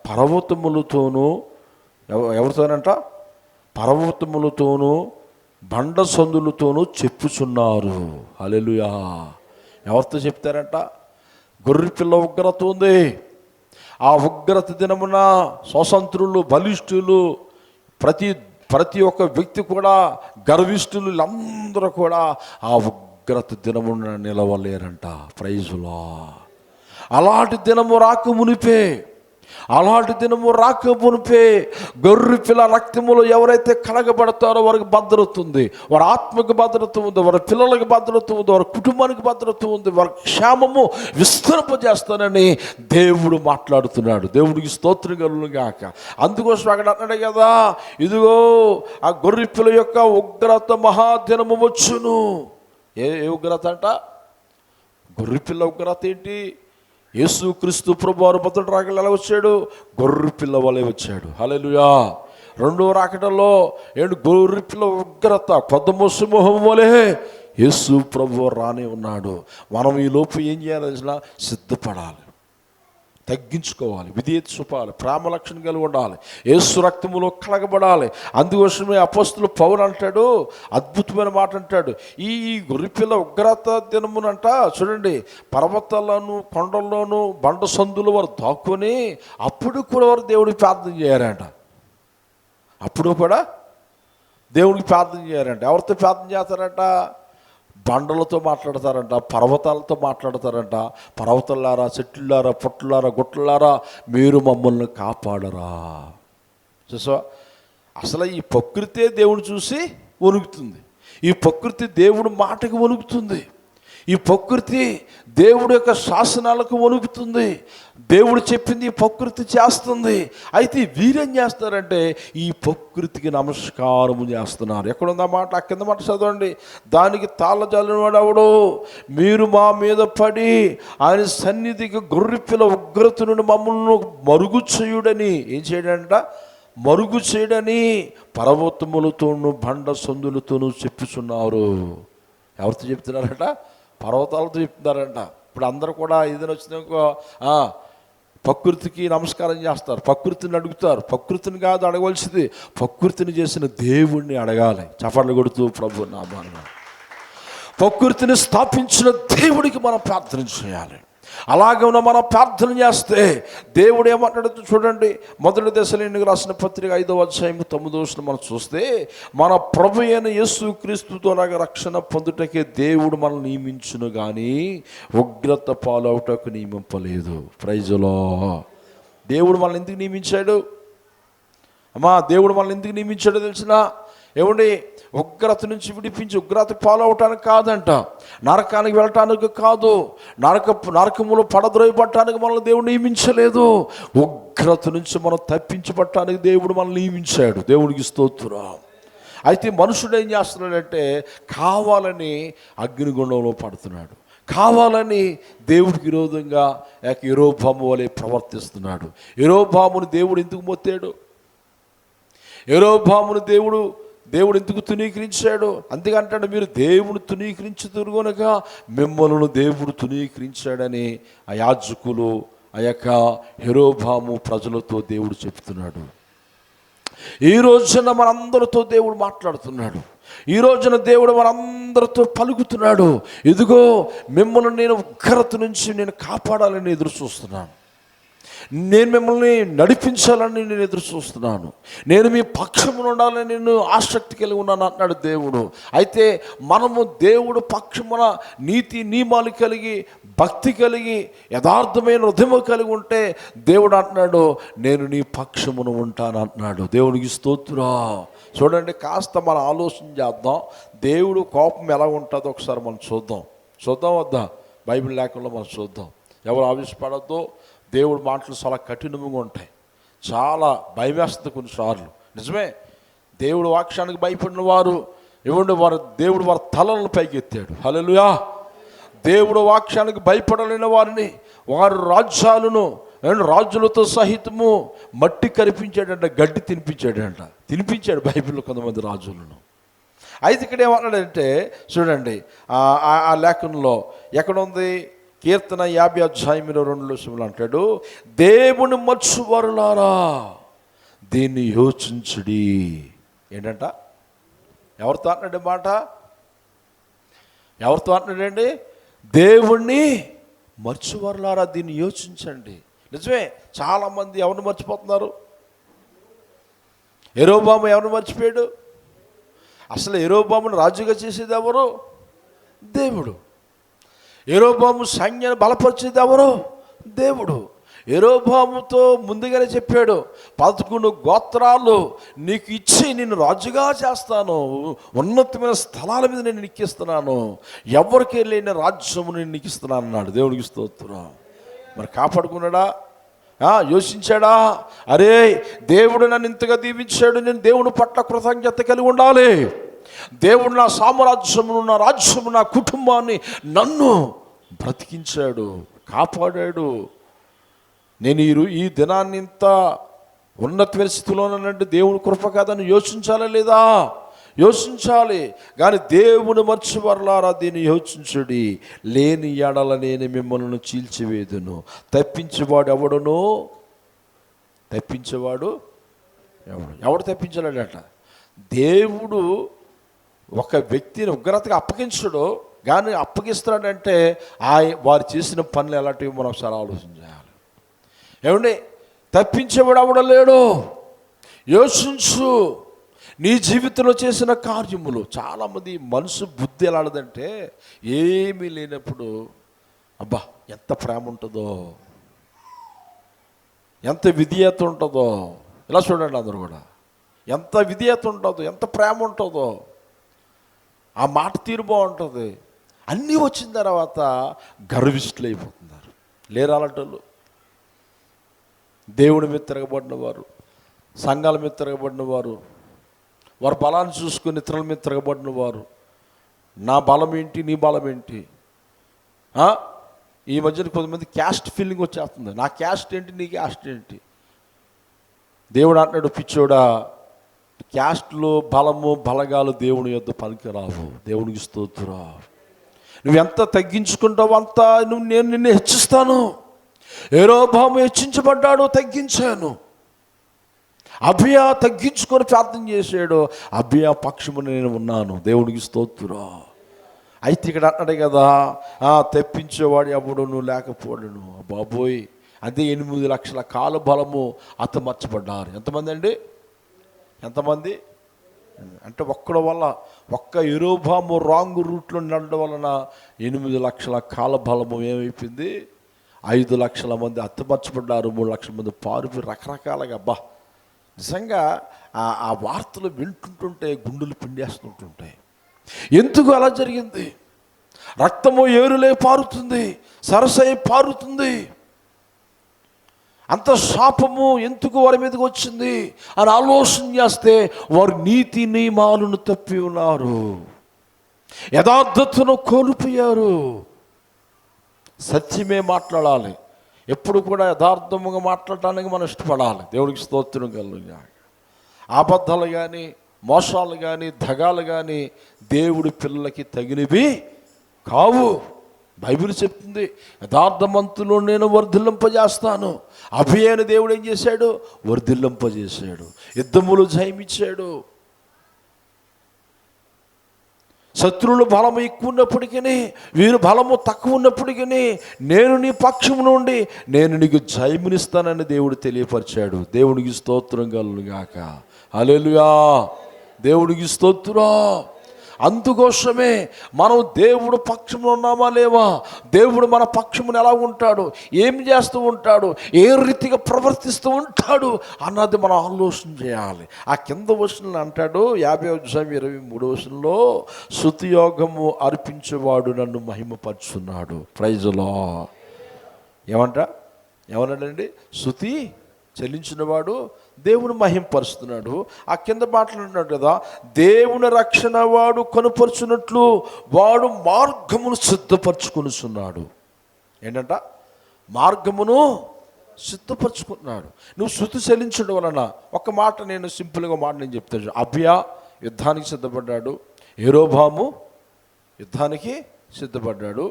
పర్వతములతోనూ, ఎవరితోనంట? పర్వతములతోనూ బండ సందులతోనూ చెప్పుచున్నారు. హల్లెలూయా. ఎవరితో చెప్తారంట? గొర్రెపిల్ల ఉగ్రత ఉంది. ఆ ఉగ్రత దినమున స్వతంత్రులు బలిష్ఠులు ప్రతి ఒక్క వ్యక్తి కూడా గర్విష్ఠులు అందరూ కూడా ఆ ఉగ్రత దినమున నిలవలేరంట. Praise lord. అలాంటి దినము రాకమునిపే గొర్రెపిల్ల రక్తములో ఎవరైతే కలగబడతారో వారికి భద్రత ఉంది, వారి ఆత్మకు భద్రత ఉంది, వారి పిల్లలకు భద్రత ఉంది, వారి కుటుంబానికి భద్రత ఉంది, వారి క్షేమము విస్తరింపజేస్తానని దేవుడు మాట్లాడుతున్నాడు. దేవుడికి స్తోత్రం కలుగుగాక. అందుకోసం అక్కడ అన్నాడు కదా, ఇదిగో ఆ గొర్రెపిల్ల యొక్క ఉగ్రత మహాదినము వచ్చును. ఏ ఉగ్రత అంట? గొర్రెపిల్ల ఉగ్రత ఏంటి? యేసు క్రీస్తు ప్రభువారు మొదటి రాకడలో ఎలా వచ్చాడు? గొర్రెపిల్ల వలె వచ్చాడు. హల్లెలూయా. రెండో రాకడలో గొర్రెపిల్ల ఉగ్రత కొదమ సింహం వలె యేసు ప్రభువారు రానే ఉన్నాడు. మనం ఈ లోపు ఏం చేయాలి? సిద్ధపడాలి, తగ్గించుకోవాలి, విధేయత చూపాలి, ప్రేమ లక్షణం కలిగి ఉండాలి, యేసు రక్తములో కలగబడాలి. అందుకోసమే అపోస్తలుడు పౌలు అంటాడు, అద్భుతమైన మాట అంటాడు, ఈ గొర్రెపిల్ల ఉగ్రత దినమునంట చూడండి, పర్వతాలను కొండల్లోనూ బండ సందులు వారు దాక్కుని అప్పుడు కూడా వారు దేవుడికి ప్రార్థన చేయారంట. అప్పుడు కూడా దేవుడికి ప్రార్థన చేయారంట. ఎవరితో ప్రార్థన చేస్తారంట? బండలతో మాట్లాడతారంట, పర్వతాలతో మాట్లాడతారంట. పర్వతాలారా, చెట్లులారా, పొట్లులారా, గుట్లలారా, మీరు మమ్మల్ని కాపాడరా. చూసా, అసలు ఈ ప్రకృతే దేవుడు చూసి వణుకుతుంది. ఈ ప్రకృతి దేవుడి మాటకి వణుకుతుంది. ఈ ప్రకృతి దేవుడి యొక్క శాసనాలకు వణుకుతుంది. దేవుడు చెప్పింది ఈ ప్రకృతి చేస్తుంది. అయితే వీరేం చేస్తారంటే ఈ ప్రకృతికి నమస్కారము చేస్తున్నారు. ఎక్కడుందా మాట? ఆ కింద మాట చదవండి. దానికి తాళజాలిన వాడు ఎవడో, మీరు మా మీద పడి ఆయన సన్నిధికి గొర్రెపిల్ల ఉగ్రత నుండి మమ్మల్ని మరుగు చేయుడని ఏం చేయడంట? మరుగు చేయడని పర్వతములతోనూ బండ సందులతోనూ చెప్పుచున్నారు. ఎవరితో చెప్తున్నారట? పర్వతాలతో చెప్తున్నారంట. ఇప్పుడు అందరూ కూడా ఏదైనా వచ్చినాకో ప్రకృతికి నమస్కారం చేస్తారు, ప్రకృతిని అడుగుతారు. ప్రకృతిని కాదు అడగవలసింది, ప్రకృతిని చేసిన దేవుణ్ణి అడగాలి. చప్పట్లు కొడుతూ ప్రభు నామాన ప్రకృతిని స్థాపించిన దేవుడికి మనం ప్రార్థన చేయాలి. అలాగే మనం ప్రార్థన చేస్తే దేవుడు ఏమంటాడు చూడండి. మొదటి దశలోనికి రాసిన పత్రిక 5వ అధ్యాయం 9వ వచనం మనం చూస్తే, మన ప్రభు అయిన యేసు క్రీస్తుతో రక్షణ పొందుటకే దేవుడు మనల్ని నియమించును కానీ ఉగ్రత పాలవుటకు నియమింపలేదు. Praise the lord. దేవుడు మనల్ని ఎందుకు నియమించాడు అమ్మా? దేవుడు మనల్ని ఎందుకు నియమించాడో తెలిసినా? ఏమండి, ఉగ్రత నుంచి విడిపించి ఉగ్రత పాలవటానికి కాదంట, నరకానికి వెళ్ళటానికి కాదు, నరకములో పడద్రోయబట్టడానికి మనల్ని దేవుడు నియమించలేదు. ఉగ్రత నుంచి మనం తప్పించబట్టడానికి దేవుడు మనల్ని నియమించాడు. దేవుడికి స్తోత్రం. అయితే మనుషుడు ఏం చేస్తున్నాడంటే కావాలని అగ్నిగుండంలో పడుతున్నాడు, కావాలని దేవుడికి విరోధంగా యెరోబాము వలె ప్రవర్తిస్తున్నాడు. యెరోబామును దేవుడు ఎందుకు మొత్తాడు? యెరోబామును దేవుడు ఎందుకు తునీకరించాడు? అందుకంటాడు, మీరు దేవుడు తునీకరించుదురు గనుక మిమ్మల్ని దేవుడు తునీకరించాడని ఆ యాజకులు ఆ యొక్క యెరోబాము ప్రజలతో దేవుడు చెప్తున్నాడు. ఈ రోజున మనందరితో దేవుడు మాట్లాడుతున్నాడు. ఈ రోజున దేవుడు మనందరితో పలుకుతున్నాడు. ఇదిగో మిమ్మల్ని నేను ఉగ్రత నుంచి నేను కాపాడాలని ఎదురు చూస్తున్నాను, నేను మిమ్మల్ని నడిపించాలని నేను ఎదురు చూస్తున్నాను, నేను మీ పక్షమున ఉండాలని నేను ఆసక్తి కలిగి ఉన్నాను అంటున్నాడు దేవుడు. అయితే మనము దేవుడు పక్షమున నీతి నియమాలు కలిగి భక్తి కలిగి యథార్థమైన హృదయం కలిగి ఉంటే దేవుడు అంటున్నాడు, నేను నీ పక్షమున ఉంటాను అంటున్నాడు. దేవునికి స్తోత్రం. చూడండి, కాస్త మనం ఆలోచన చేద్దాం. దేవుడు కోపం ఎలా ఉంటుందో ఒకసారి మనం చూద్దాం వద్దా? బైబిల్ లేకుండా మనం చూద్దాం. ఎవరు ఆవేశపడద్దో. దేవుడి మాటలు చాలా కఠినంగా ఉంటాయి, చాలా భయమేస్తుంది కొన్నిసార్లు. నిజమే, దేవుడు వాక్యానికి భయపడిన వారు దేవుడు వారి తలలను పైకెత్తాడు. హల్లెలూయా. దేవుడు వాక్యానికి భయపడలేని వారిని వారు రాజులతో సహితము మట్టి కరిపించాడంట, గడ్డి తినిపించాడు బైబిల్లో కొంతమంది రాజులను. అయితే ఇక్కడ ఏమన్నాడంటే చూడండి, ఆ లేఖనంలో ఎక్కడుంది? కీర్తన 50 అధ్యాయం 2 అంటాడు, దేవుని మర్చువారులారా దీన్ని యోచించుడి. ఏంటంట? ఎవరితో అంటున్నాడు మాట? ఎవరితో అంటున్నాడండి? దేవుణ్ణి మర్చువారులారా దీన్ని యోచించండి. నిజమే, చాలామంది ఎవరిని మర్చిపోతున్నారు? యెరోబాము ఎవరిని మర్చిపోయాడు? అసలు యెరోబామును రాజుగా చేసేది ఎవరు? దేవుడు. యెరోబాము సైన్యాన్ని బలపరిచేది ఎవరు? దేవుడు. యెరోబాముతో ముందుగానే చెప్పాడు, 11 గోత్రాలు నీకు ఇచ్చి నిన్ను రాజుగా చేస్తాను, ఉన్నతమైన స్థలాల మీద నేను ఎక్కిస్తున్నాను, ఎవరికే లేని రాజ్యము నేను నీకు ఇస్తున్నాను అన్నాడు. దేవుడికి స్తోత్రం. మరి కాపాడుకున్నాడా? యోచించాడా? అరే, దేవుడు నన్ను ఇంతగా దీవించాడు, నేను దేవుని పట్ల కృతజ్ఞత కలిగి ఉండాలి. దేవుడు నా సామ్రాజ్యమును, నా రాజ్యము, నా కుటుంబాన్ని నన్ను బ్రతికించాడు, కాపాడాడు. నేను ఈ దినాన్ని ఇంత ఉన్నతమైన స్థితిలోనంటే దేవుని కృప కాదని యోచించాలా లేదా? యోచించాలి. కానీ దేవుని మర్చివర్లారా దీన్ని యోచించుడి, లేని ఎడల నేను మిమ్మల్ని చీల్చివేదును. తప్పించేవాడు ఎవడును? ఎవడు తప్పించలేడట? దేవుడు ఒక వ్యక్తిని ఉగ్రతగా అప్పగించడు, కానీ అప్పగిస్తాడంటే వారు చేసిన పనులు ఎలాంటివి మనం ఒకసారి ఆలోచన చేయాలి. ఏమండి, తప్పించేవాడు ఎవడం లేడు. యోచించు నీ జీవితంలో చేసిన కార్యములు. చాలామంది మనసు బుద్ధి ఎలాంటిదంటే ఏమీ లేనప్పుడు అబ్బా ఎంత ప్రేమ ఉంటుందో, ఎంత విధేయత ఉంటుందో. ఇలా చూడండి, అందరూ కూడా ఎంత విధేయత ఉంటుందో, ఎంత ప్రేమ ఉంటుందో. ఆ మాట తీరు బాగుంటుంది. అన్నీ వచ్చిన తర్వాత గర్విష్ఠులు అయిపోతున్నారు. లేరు అలాంటోళ్ళు. దేవుడి మీద తిరగబడిన వారు, సంఘాల మీద తిరగబడిన వారు, వారి బలాన్ని చూసుకుని ఇతరుల మీద తిరగబడిన వారు, నా బలం ఏంటి, నీ బలం ఏంటి. ఈ మధ్యన కొంతమంది క్యాస్ట్ ఫీలింగ్ వచ్చేస్తుంది. నా క్యాస్ట్ ఏంటి, నీ క్యాస్ట్ ఏంటి. దేవుడు అంటున్నాడు, పిచ్చోడా, క్యాస్ట్లో బలము బలగాలు దేవుని యొద్ద పనికిరావు. దేవునికి స్తోత్రం. నువ్వెంత తగ్గించుకుంటావు అంత నేను నిన్ను హెచ్చిస్తాను. యెరోబాము హెచ్చించబడ్డాడు, తగ్గించాను. అబియా తగ్గించుకొని ప్రార్థన చేశాడు, అబియా పక్షమున నేను ఉన్నాను. దేవునికి స్తోత్రం. అయితే ఇక్కడ అంటాడు కదా, తెప్పించేవాడు ఎవడు నువ్వు లేకపోవడును. బాబోయ్, అదే 8 లక్షల కాల బలము హతమార్చబడ్డారు. ఎంతమంది అండి? ఎంతమంది అంటే ఒక్కడి వల్ల, ఒక్క యెరోబాము రాంగ్ రూట్లో నడవడం వలన 8 లక్షల కాల బలము ఏమైపోయింది? 5 లక్షల మంది హతమార్చబడ్డారు, 3 లక్షల మంది పారిపోయి రకరకాలుగా. నిజంగా ఆ వార్తలు వింటుంటుంటే గుండెలు పిండేస్తుంటుంటాయి. ఎందుకు అలా జరిగింది? రక్తము ఏరులే పారుతుంది, సరసై పారుతుంది. అంత శాపము ఎందుకు వారి మీదకి వచ్చింది అని ఆలోచన చేస్తే వారు నీతి నియమాలను తప్పి ఉన్నారు, యథార్థతను కోల్పోయారు. సత్యమే మాట్లాడాలి. ఎప్పుడు కూడా యథార్థముగా మాట్లాడటానికి మనం ఇష్టపడాలి. దేవుడికి స్తోత్రం కలుగుగా. అబద్ధాలు కానీ, మోసాలు కానీ, దగాలు కానీ దేవుడి పిల్లలకి తగినవి కావు. బైబిల్ చెప్తుంది, యథార్థమంతులు నేను వర్ధిల్లింపజేస్తాను. అభియైన దేవుడు ఏం చేశాడు? వర్ధిల్లింపజేశాడు, యుద్ధములు జయమిచ్చాడు. శత్రువుల బలము ఎక్కువ ఉన్నప్పటికీ, వీరు బలము తక్కువ ఉన్నప్పటికీ నేను నీ పక్షము నుండి నేను నీకు జయమునిస్తానని దేవుడు తెలియపరిచాడు. దేవునికి స్తోత్రం కలుగుగాక. హల్లెలూయా. దేవునికి స్తోత్రం. అందుకోసమే మనం దేవుడు పక్షంలో ఉన్నామా లేవా, దేవుడు మన పక్షమును ఎలా ఉంటాడు, ఏం చేస్తూ ఉంటాడు, ఏ రీతిగా ప్రవర్తిస్తూ ఉంటాడు అన్నది మనం ఆలోచన చేయాలి. ఆ కింద వచనంలో అంటాడు, 50:23 స్తుతియోగము అర్పించేవాడు నన్ను మహిమపరుచున్నాడు. Praise lord. ఏమన్నాడండి? స్తుతి చెల్లించినవాడు దేవుని మహింపరుస్తున్నాడు. ఆ కింద మాట్లాడుతున్నాడు కదా, దేవుని రక్షణ వాడు కనుపరుచున్నట్లు వాడు మార్గమును సిద్ధపరచుకొనుచున్నాడు. ఏంటంట? మార్గమును సిద్ధపరచుకున్నాడు. నువ్వు స్తుతి చెల్లించడం వలన ఒక మాట, నేను సింపుల్గా మాట నేను చెప్తాను. అబియా యుద్ధానికి సిద్ధపడ్డాడు, యెరోబాము యుద్ధానికి సిద్ధపడ్డాడు.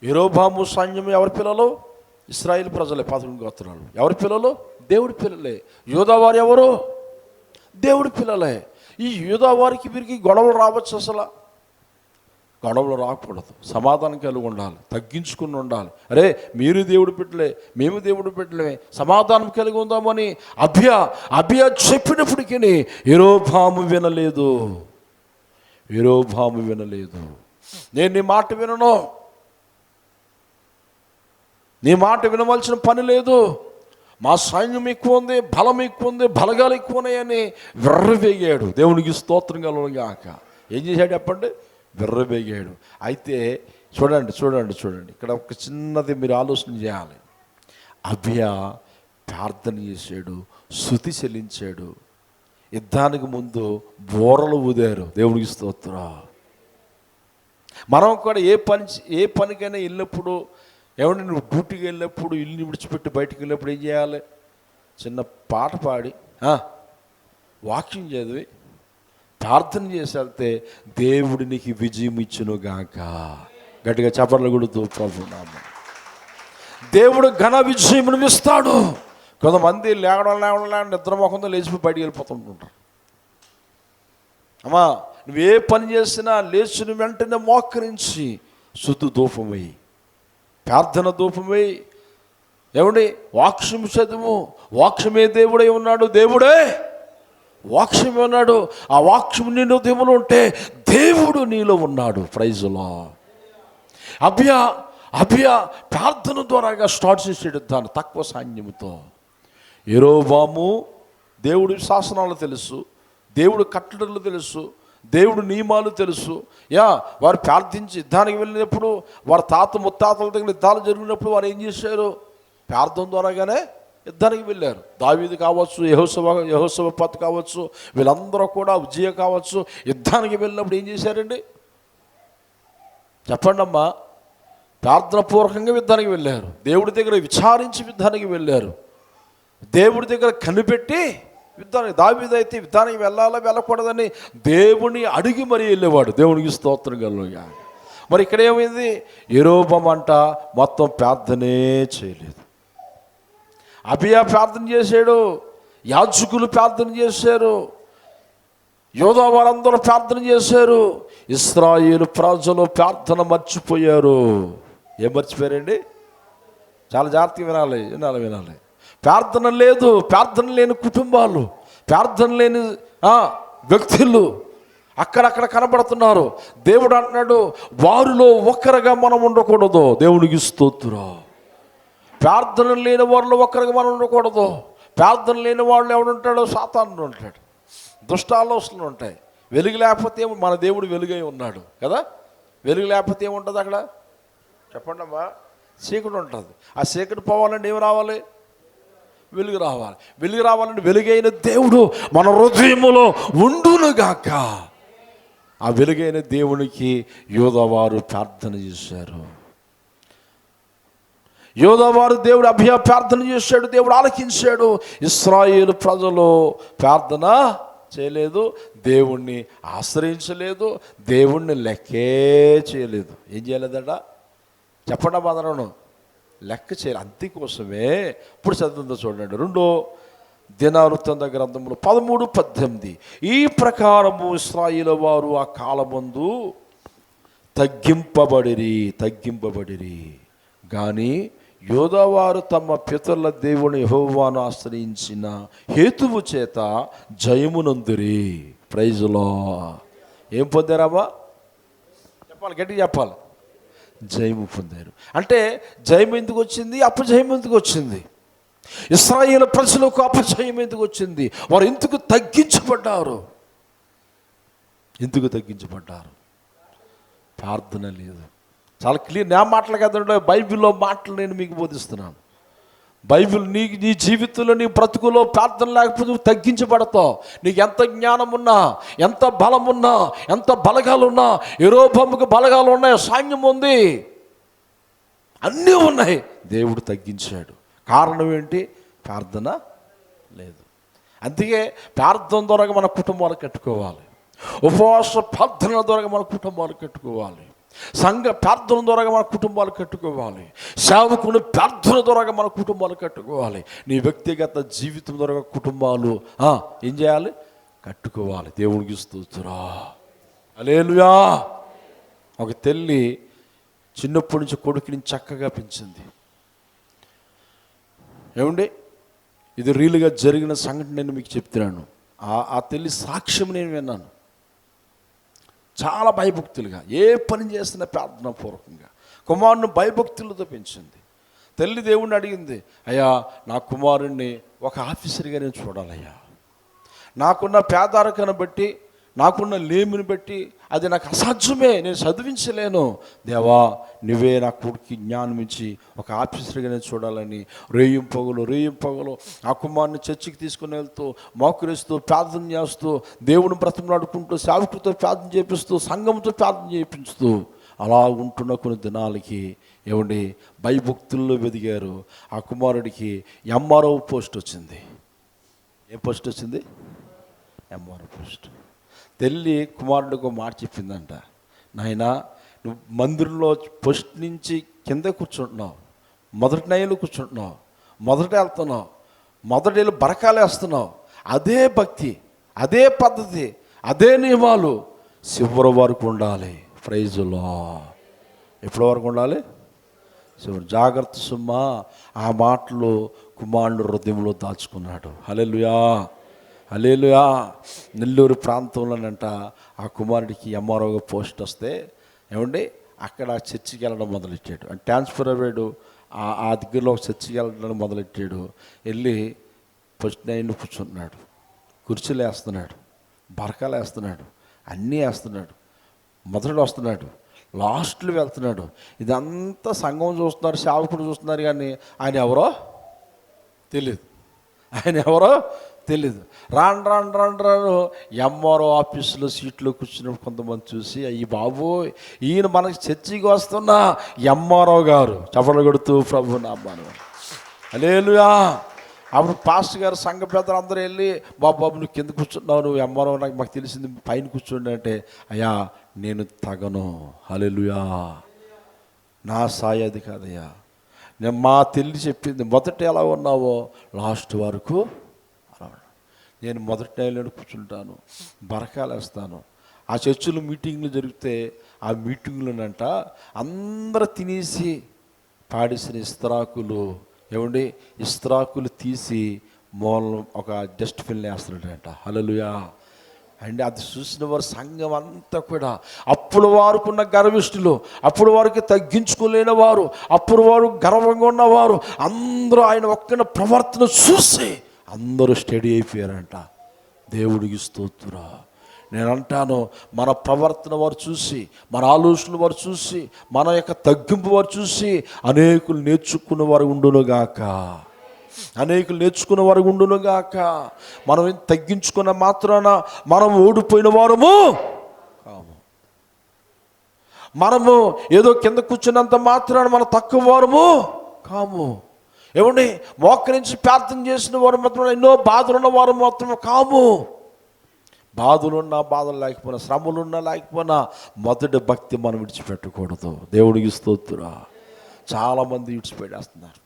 యెరోబాము సైన్యం ఎవరి పిల్లలు? ఇశ్రాయేలు ప్రజలే, 11 గోత్రాలు. ఎవరి పిల్లలు? దేవుడి పిల్లలే. యూదావారు ఎవరు? దేవుడి పిల్లలే. ఈ యూదావారికి వీరికి గొడవలు రావచ్చు. అసలు గొడవలు రాకూడదు, సమాధానం కలిగి ఉండాలి, తగ్గించుకుని ఉండాలి. అరే మీరు దేవుడి బిడ్డలే, మేము దేవుడి బిడ్డలే, సమాధానం కలిగి ఉందామని అబియా చెప్పినప్పటికీ యెరోబాము వినలేదు. నేను నీ మాట వినను, నీ మాట వినవలసిన పని లేదు, మా సైన్యం ఎక్కువ ఉంది, బలం ఎక్కువ ఉంది, బలగాలు ఎక్కువ ఉన్నాయని విర్రవేగాడు. దేవునికి స్తోత్రం కలుగుగాక. ఏం చేశాడు చెప్పండి? విర్రవేగాడు. అయితే చూడండి ఇక్కడ ఒక చిన్నది మీరు ఆలోచన చేయాలి. అబియా ప్రార్థన చేశాడు, స్తుతి చెల్లించాడు. యుద్ధానికి ముందు బోరలు ఊదారు. దేవునికి స్తోత్రం. మనం కూడా ఏ పనికైనా వెళ్ళినప్పుడు, ఏమంటే నువ్వు డ్యూటీకి వెళ్ళినప్పుడు, ఇల్లు విడిచిపెట్టి బయటికి వెళ్ళినప్పుడు ఏం చేయాలి? చిన్న పాట పాడి, వాక్యం చదివి, ప్రార్థన చేసి వెళ్తే దేవుడు నీకు విజయం ఇచ్చును గాక. గట్టిగా చప్పట్లు కొడుతూ ప్రభు నామమున దేవుడు ఘన విజయమును ఇస్తాడు. కొంతమంది లేవడం నిద్ర మొహంతో లేచిపోయి బయటికి వెళ్ళిపోతుంటుంటారు. అమ్మా, నువ్వే పని చేసినా లేచిన వెంటనే మోకరించి స్తుతి ధూపమై, ప్రార్థన ధూపమై, ఏమండి వాక్యం చదువు. వాక్యమే దేవుడై ఉన్నాడు. దేవుడే వాక్యమే ఉన్నాడు. ఆ వాక్యం నీ హృదయంలో ఉంటే దేవుడు నీలో ఉన్నాడు. Praise lord. అబియా ప్రార్థన ద్వారాగా స్టార్ట్ చేసేడు దాన్ని తక్కువ సైన్యంతో. యెరోబాము దేవుడి శాసనాలు తెలుసు, దేవుడి కట్టడలు తెలుసు, దేవుడు నియమాలు తెలుసు. వారు ప్రార్థించి యుద్ధానికి వెళ్ళినప్పుడు వారి తాత ముత్తాతల దగ్గర యుద్ధాలు జరిగినప్పుడు వారు ఏం చేశారు? ప్రార్థన ద్వారాగానే యుద్ధానికి వెళ్ళారు. దావీదు కావచ్చు, యెహోషాపాతు కావచ్చు, వీళ్ళందరూ కూడా ఉజ్జియా కావచ్చు, యుద్ధానికి వెళ్ళినప్పుడు ఏం చేశారండి? చెప్పండి అమ్మా. ప్రార్థన పూర్వకంగా యుద్ధానికి వెళ్ళారు. దేవుడి దగ్గర విచారించి యుద్ధానికి వెళ్ళారు. దేవుడి దగ్గర కనిపెట్టి యుద్ధానికి. దావీదు అయితే యుద్ధానికి వెళ్ళాలా వెళ్ళకూడదని దేవుని అడిగి మరీ వెళ్ళేవాడు. దేవునికి స్తోత్రం కలుగుగా. మరి ఇక్కడ ఏమైంది? యెరోబాము అంట మొత్తం ప్రార్థనే చేయలేదు. అబియా ప్రార్థన చేశాడు, యాజకులు ప్రార్థన చేశారు, యోధా వారందరూ ప్రార్థన చేశారు. ఇశ్రాయేలు ప్రజలు ప్రార్థన మర్చిపోయారు. ఏం మర్చిపోయారండి? చాలా జాగ్రత్తగా వినాలి. ప్రార్థన లేదు, ప్రార్థన లేని కుటుంబాలు, ప్రార్థన లేని వ్యక్తులు అక్కడక్కడ కనబడుతున్నారు. దేవుడు అంటున్నాడు, వారిలో ఒక్కరుగా మనం ఉండకూడదు. దేవునికి స్తోత్రం. ప్రార్థన లేని వారిలో ఒక్కరుగా మనం ఉండకూడదు. ప్రార్థన లేని వాళ్ళు ఎవడుంటాడో? సాతానుడు ఉంటాడు, దుష్ట ఆలోచనలు ఉంటాయి. వెలుగు లేకపోతే మన దేవుడు వెలుగై ఉన్నాడు కదా. వెలుగు లేకపోతే ఏముంటుంది అక్కడ? చెప్పండి అమ్మా. చీకటి ఉంటుంది. ఆ చీకటి పోవాలంటే ఏమి రావాలి? వెలుగు రావాలి. వెలుగు రావాలంటే వెలుగైన దేవుడు మన హృదయములో ఉండునుగాక. ఆ వెలుగైన దేవునికి యోధావారు ప్రార్థన చేశారు. యోధావారు దేవుడు అభయ ప్రార్థన చేశాడు. దేవుడు ఆలకించాడు. ఇశ్రాయేలు ప్రజలు ప్రార్థన చేయలేదు, దేవుణ్ణి ఆశ్రయించలేదు, దేవుణ్ణి లెక్కే చేయలేదు. ఏం చేయలేదట? చెప్పండి బాధను లెక్క చేయాలి. అందుకోసమే ఇప్పుడు చదువుతుందో చూడండి. 2 దినవృత్తాంత గ్రంథములు 13:18. ఈ ప్రకారము ఇశ్రాయేలు వారు ఆ కాలమందు తగ్గింపబడిరి కానీ యోధావారు తమ పితరుల దేవుని యెహోవాను ఆశ్రయించిన హేతువు చేత జయమునందురి. ప్రైజులో ఏం పొందారామా? చెప్పాలి, గట్టిగా చెప్పాలి. జయము పొందారు. అంటే జయం ఎందుకు వచ్చింది? అపజయం ఎందుకు వచ్చింది? ఇశ్రాయేలు ప్రజలకు అపజయం ఎందుకు వచ్చింది? వారు ఎందుకు తగ్గించబడ్డారు? ప్రార్థన లేదు. చాలా క్లియర్. నా మాటలు కదండి, బైబిల్లో మాటలు నేను మీకు బోధిస్తున్నాను. బైబిల్ నీ జీవితంలో, నీ బ్రతుకులో ప్రార్థన లేకపోతే నువ్వు తగ్గించబడతావు. నీకు ఎంత జ్ఞానం ఉన్నా, ఎంత బలం ఉన్నా, ఎంత బలగాలు ఉన్నా, యెరోబాముకు బలగాలు ఉన్నాయి, సైన్యం ఉంది, అన్నీ ఉన్నాయి. దేవుడు తగ్గించాడు. కారణం ఏంటి? ప్రార్థన లేదు. అందుకే ప్రార్థన ద్వారా మన కుటుంబాలు కట్టుకోవాలి. ఉపవాస ప్రార్థన ద్వారా మన కుటుంబాలు కట్టుకోవాలి. సంఘ ప్రార్థన ద్వారా మన కుటుంబాలు కట్టుకోవాలి. సేవకుని ప్రార్థన ద్వారా మన కుటుంబాలు కట్టుకోవాలి. నీ వ్యక్తిగత జీవితం ద్వారా కుటుంబాలు ఏం చేయాలి? కట్టుకోవాలి. దేవునికి స్తోత్రం. హల్లెలూయా. ఒక తల్లి చిన్నప్పటి నుంచి కొడుకుని చక్కగా పెంచింది. ఏమండి, ఇది రియల్గా జరిగిన సంఘటన నేను మీకు చెప్తున్నాను. ఆ తల్లి సాక్ష్యం నేను విన్నాను. చాలా భయభక్తులుగా ఏ పని చేస్తున్నా ప్రార్థనాపూర్వకంగా కుమారుని భయభక్తులతో పెంచింది. తల్లి దేవుణ్ణి అడిగింది, అయ్యా నా కుమారుణ్ణి ఒక ఆఫీసర్గా నేను చూడాలయ్యా. నాకున్న పేదరికాన్ని బట్టి, నాకున్న లేమిని బట్టి అది నాకు అసాధ్యమే, నేను చదివించలేను. దేవా నువ్వే నా కొడుకు జ్ఞానం ఇచ్చి ఒక ఆఫీసర్గా నేను చూడాలని రేయం పగలు ఆ కుమారుని చర్చికి తీసుకుని వెళ్తూ, మోకరిస్తూ, ప్రార్థన చేస్తూ, దేవుని బ్రతిమలాడుకుంటూ, సేవకుడితో ప్రార్థన చేపిస్తూ, సంఘంతో ప్రార్థన చేయించుతూ అలా ఉంటున్న కొన్ని దినాలకి ఏమండి భయభక్తుల్లో వెదిగారు. ఆ కుమారుడికి ఎంఆర్ఓ పోస్ట్ వచ్చింది. ఏ పోస్ట్ వచ్చింది? MRO post. తల్లి కుమారుడికి మాట చెప్పిందంట, నాయనా నువ్వు మందిరంలో ఫస్ట్ నుంచి కింద కూర్చుంటున్నావు, మొదటి నైలు కూర్చుంటున్నావు, మొదట వెళ్తున్నావు, మొదటి వెళ్ళి బరకాలు వేస్తున్నావు. అదే భక్తి, అదే పద్ధతి, అదే నియమాలు చివరి వరకు ఉండాలి. ప్రైజులో ఎప్పటి వరకు ఉండాలి? జాగ్రత్త సుమ్మా. ఆ మాటలు కుమారుడు హృదయంలో దాచుకున్నాడు. హల్లెలూయా. నెల్లూరు ప్రాంతంలోనంట ఆ కుమారుడికి ఎంఆర్ఓగా పోస్ట్ వస్తే ఏమండి అక్కడ చర్చికి వెళ్ళడం మొదలెట్టాడు. అంటే ట్రాన్స్ఫర్ అయ్యాడు. ఆ దగ్గరలో చర్చికి వెళ్ళడం మొదలెట్టాడు. వెళ్ళి ఫస్ట్ 9 కూర్చుంటున్నాడు, కుర్చీలు వేస్తున్నాడు, బరకాలు వేస్తున్నాడు, అన్నీ వేస్తున్నాడు, మొదట వస్తున్నాడు, లాస్ట్లో వెళ్తున్నాడు. ఇదంతా సంఘం చూస్తున్నారు, సేవకుడు చూస్తున్నారు, కానీ ఆయన ఎవరో తెలియదు. రాను ఎంఆర్ఓ ఆఫీసులో సీట్లో కూర్చున్నప్పుడు కొంతమంది చూసి, అయ్యి బాబు ఈయన మనకి చర్చికి వస్తున్న ఎంఆర్ఓ గారు, చప్పట్లు కొడుతూ ప్రభు నామాను హల్లెలూయా. అప్పుడు పాస్టర్ గారు, సంఘ పెద్దలు అందరూ వెళ్ళి, బాబు నువ్వు కింద కూర్చున్నావు, నువ్వు ఎంఆర్ఓ మాకు తెలిసింది, పైన కూర్చోండి అంటే, అయ్యా నేను తగను, హల్లెలూయా, నా సాయి అది కాదయ్యా, నేను మా తెల్లి చెప్పింది, మొదట ఎలా ఉన్నావో లాస్ట్ వరకు అలా, నేను మొదటి నెలలో కూర్చుంటాను, బరకాలు వేస్తాను. ఆ చర్చిలో మీటింగ్లు జరిగితే ఆ మీటింగ్లోనంట అందరూ తినేసి పాడేసిన ఇస్త్రాకులు తీసి మూలం ఒక డస్ట్బిన్లో వేస్తున్నాడంట, హల్లెలూయా. అండ్ అది చూసిన వారు సంఘం అంతా కూడా, అప్పుడు వారుకున్న గర్విష్ఠులు, అప్పుడు వారికి తగ్గించుకోలేని వారు, అప్పుడు వారు గర్వంగా ఉన్నవారు అందరూ ఆయన ఒక్క ప్రవర్తన చూసి అందరూ స్టడీ అయిపోయారంట. దేవుడికి స్తోత్రం. నేను అంటాను, మన ప్రవర్తన వారు చూసి, మన ఆలోచనలు వారు చూసి, మన యొక్క తగ్గింపు వారు చూసి అనేకులు నేర్చుకున్న వారు ఉండునుగాక, మనం తగ్గించుకున్న మాత్రాన మనం ఓడిపోయిన వారము కాము. మనము ఏదో కింద కూర్చున్నంత మాత్రాన మనం తక్కువ వారము కాము. ఏమండి, మోకరించి ప్రార్థన చేసిన వారు మాత్రం ఎన్నో బాధలు ఉన్న వారు మాత్రం కాము. బాధలున్నా, బాధలు లేకపోయినా, శ్రమలున్నా లేకపోయినా మొదటి భక్తి మనం విడిచిపెట్టకూడదు. దేవుడికి స్తోత్రం. చాలామంది విడిచిపెట్టేస్తున్నారు.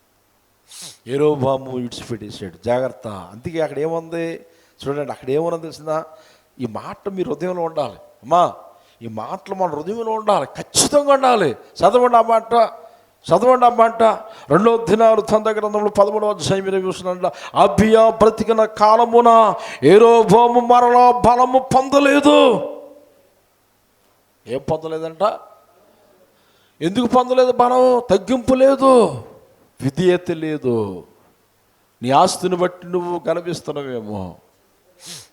యెరోబాము విడిచిపెట్టేసాడు, జాగ్రత్త. అందుకే అక్కడ ఏముంది చూడండి, అక్కడ ఏమన్నా తెలిసిందా, ఈ మాట మీ హృదయంలో ఉండాలి. అమ్మా, ఈ మాటలు మన హృదయంలో ఉండాలి, ఖచ్చితంగా ఉండాలి. చదవండి ఆ మాట. 2వ దినవృత్తాంత గ్రంథంలో 13వ అధ్యాయం 20 చూసినంట, అబియా బ్రతికిన కాలమున యెరోబాము మరలా బలము పొందలేదు. ఏం పొందలేదంట? ఎందుకు పొందలేదు? బలం, తగ్గింపు లేదు, విధేయత లేదు. నీ ఆస్తిని బట్టి నువ్వు గర్విస్తున్నావేమో,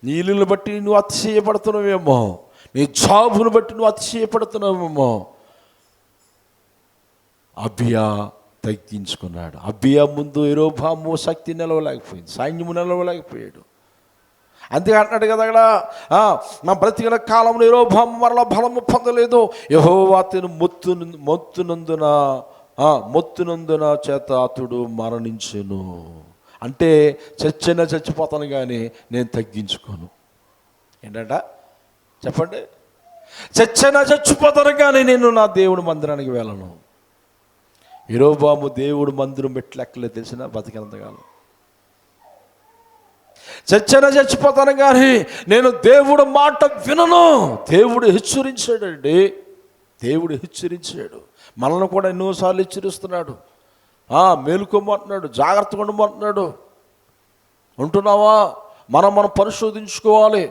నీ ఇల్లుని బట్టి నువ్వు అతిశయపడుతున్నావేమో, నీ జాబును బట్టి నువ్వు అతిశయపడుతున్నావేమో. అబియా తగ్గించుకున్నాడు. అబియా ముందు యెరోబాము శక్తి నిలవలేకపోయింది, సైన్యము నిలవలేకపోయాడు. అందుకే అంటున్నాడు కదా అక్కడ, నా బ్రతికిన కాలంలో యెరోబాము మరలా బలము పొందలేదు, యెహోవా అతని మొత్తునందున చేత అతడు మరణించెను. అంటే చచ్చిపోతాను కానీ నేను తగ్గించుకోను. ఏంటంట చెప్పండి, చచ్చిపోతాను కానీ నేను నా దేవుడి మందిరానికి వెళ్ళను. యెరోబాము దేవుడు మందిరం మెట్లెక్కలే తెలిసిన బతికినంతకాలం. చచ్చిపోతాను కానీ నేను దేవుడు మాట వినను. దేవుడు హెచ్చరించాడండి, దేవుడు హెచ్చరించాడు. మనల్ని కూడా ఎన్నోసార్లు హెచ్చరిస్తున్నాడు. మేలుకోమంటున్నాడు, జాగ్రత్తగా ఉండమంటున్నాడు. ఉంటున్నావా? మనం పరిశోధించుకోవాలి.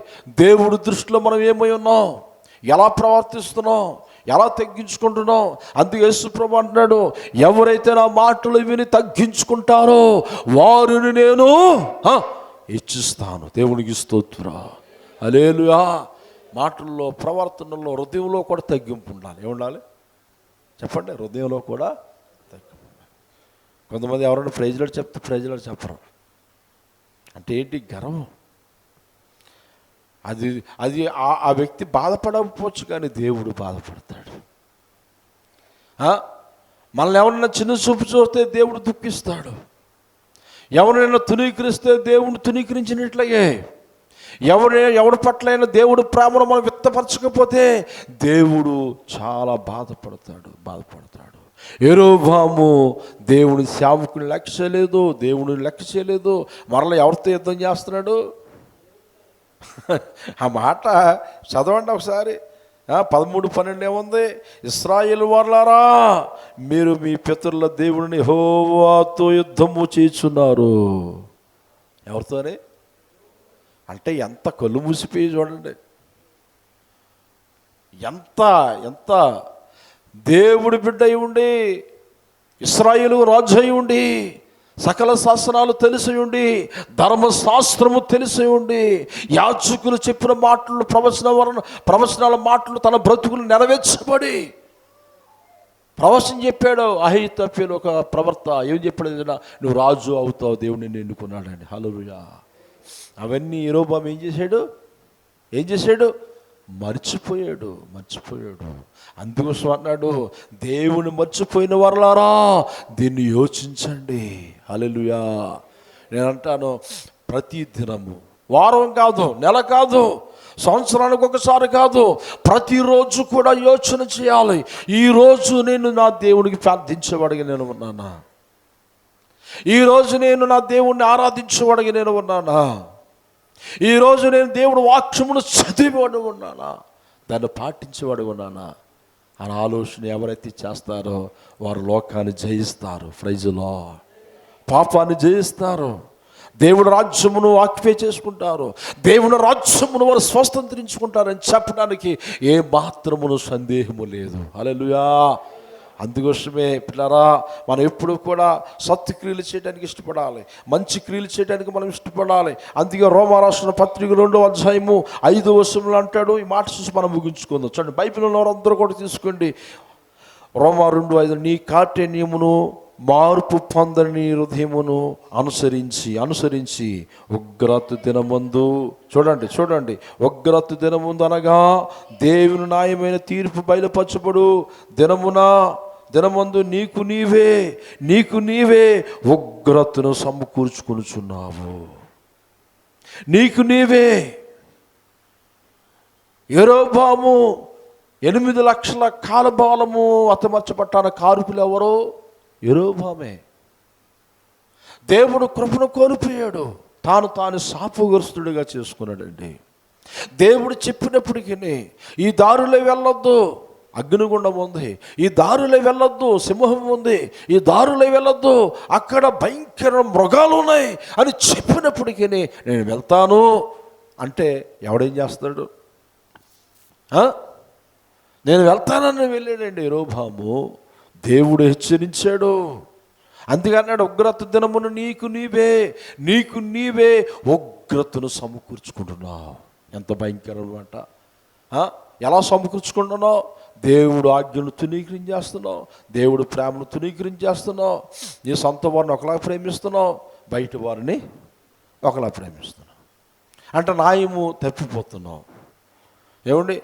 దేవుడి దృష్టిలో మనం ఏమై ఉన్నాం, ఎలా ప్రవర్తిస్తున్నాం, ఎలా తగ్గించుకుంటున్నాం. అందుకే యేసు ప్రభువు అంటున్నాడు, ఎవరైతే నా మాటలు విని తగ్గించుకుంటారో వారిని నేను హెచ్చిస్తాను. దేవునికి స్తోత్రం. హల్లెలూయా. మాటల్లో, ప్రవర్తనలో, హృదయంలో కూడా తగ్గింపు ఉండాలి. ఏముండాలి చెప్పండి? హృదయంలో కూడా తగ్గింపు ఉండాలి. కొంతమంది ఎవరైనా ప్రైజ్లాడు చెప్తే ప్రైజ్లాడు చెప్పరు. అంటే ఏంటి? గర్వం. అది ఆ వ్యక్తి బాధపడకపోవచ్చు, కానీ దేవుడు బాధపడతాడు. మనల్ని ఎవరైనా చిన్న చూపు చూస్తే దేవుడు దుఃఖిస్తాడు. ఎవరైనా తునీకరిస్తే దేవుడు తునీకరించినట్లయే. ఎవరి పట్లైనా దేవుడు ప్రేమను మనం వ్యక్తపరచకపోతే దేవుడు చాలా బాధపడతాడు. యెరోబాము దేవుని సేవకుని లెక్క చేయలేదు, దేవుడిని లెక్క చేయలేదు. మరలా ఎవరితో యుద్ధం చేస్తున్నాడు? ఆ మాట చదవండి ఒకసారి. 13:12 ఏముంది? ఇశ్రాయేలు వారలారా, మీరు మీ పితరుల దేవుడిని యెహోవాతో యుద్ధము చేయుచున్నారు. ఎవరితోనే? అంటే ఎంత కళ్ళు మూసిపోయి చూడండి, ఎంత దేవుడి బిడ్డ అయి ఉండి, ఇశ్రాయేలు రాజు అయి ఉండి సకల శాసనాలు తెలిసి ఉండి, ధర్మశాస్త్రము తెలిసి ఉండి, యాజకులు చెప్పిన మాటలు ప్రవచనాల మాటలు తన బ్రతుకులు నెరవేర్చబడి ప్రవచనం చెప్పాడు. అహితోఫెలు ఒక ప్రవర్త ఏం చెప్పాడు? నువ్వు రాజు అవుతావు, దేవుడిని నిన్ను ఎన్నుకున్నాడని. హల్లెలూయా. అవన్నీ యెరోబాము ఏం చేశాడు? మర్చిపోయాడు. అందుకోసం అన్నాడు, దేవుని మర్చిపోయిన వారలారా దీన్ని యోచించండి. హల్లెలూయా. నేను అంటాను, ప్రతి దినము, వారం కాదు, నెల కాదు, సంవత్సరానికి ఒకసారి కాదు, ప్రతిరోజు కూడా యోచన చేయాలి. ఈరోజు నేను నా దేవునికి ప్రార్థించేవాడిగా నేను ఉన్నానా? ఈరోజు నేను నా దేవుణ్ణి ఆరాధించేవాడిగా నేను ఉన్నానా? ఈరోజు నేను దేవుడు వాక్యమును చదివేవాడు ఉన్నానా? దాన్ని పాటించేవాడు ఉన్నానా? అని ఆలోచన ఎవరైతే చేస్తారో వారు లోకాన్ని జయిస్తారు. Praise lord. పాపాన్ని జయిస్తారు. దేవుని రాజ్యమును ఆక్యుపై చేసుకుంటారు. దేవుని రాజ్యమును వారు స్వతంత్రించుకుంటారని చెప్పడానికి ఏ మాత్రమును సందేహము లేదు. హల్లెలూయా. అందుకోసమే పిల్లరా, మనం ఎప్పుడు కూడా సత్క్రియలు చేయడానికి ఇష్టపడాలి, మంచి క్రియలు చేయడానికి మనం ఇష్టపడాలి. అందుకే రోమా రాసిన పత్రిక 2వ అధ్యాయము 5వ వచనంలో అంటాడు. ఈ మాట చూసి మనం ముగించుకుందాం. చూడండి, బైబిల్లో అందరూ కూడా తీసుకోండి. రోమా 2:5, నీ కాఠిన్యమును మార్పు పొందని హృదయమును అనుసరించి ఉగ్రత దినమందు, చూడండి ఉగ్రత దినముందు అనగా దేవుని న్యాయమైన తీర్పు బయలుపరచబడు దినమందు నీకు నీవే ఉగ్రతను సమకూర్చుకొనుచున్నావు. నీకు నీవే. యెరోబాము 8 లక్షల కాలబాలము హతమార్చబట్టాన కారకులు ఎవరో? యెరోబామే. దేవుడు కృపను కోల్పోయాడు. తాను శాపగ్రస్తుడిగా చేసుకున్నాడండి. దేవుడు చెప్పినప్పటికీ ఈ దారిలో వెళ్ళొద్దు, అగ్నిగుండం ఉంది, ఈ దారిలో వెళ్ళొద్దు, సింహం ఉంది, ఈ దారిలో వెళ్ళొద్దు, అక్కడ భయంకర మృగాలు ఉన్నాయి అని చెప్పినప్పటికీ నేను వెళ్తాను అంటే ఎవడేం చేస్తాడు? నేను వెళ్తానని వెళ్ళాడండి యెరోబాము. దేవుడు హెచ్చరించాడు. అందుకే అన్నాడు, ఉగ్రత దినమును నీకు నీవే ఉగ్రతను సమకూర్చుకుంటున్నావు. ఎంత భయంకరమాట! ఎలా సమకూర్చుకుంటున్నావు? దేవుడు ఆజ్ఞను తునీకరించేస్తున్నావు, దేవుడు ప్రేమను తునీకరించేస్తున్నావు. నీ సొంత వారిని ఒకలా ప్రేమిస్తున్నావు, బయట వారిని ఒకలా ప్రేమిస్తున్నావు. అంటే న్యాయము తప్పిపోతున్నావు. ఏమండి,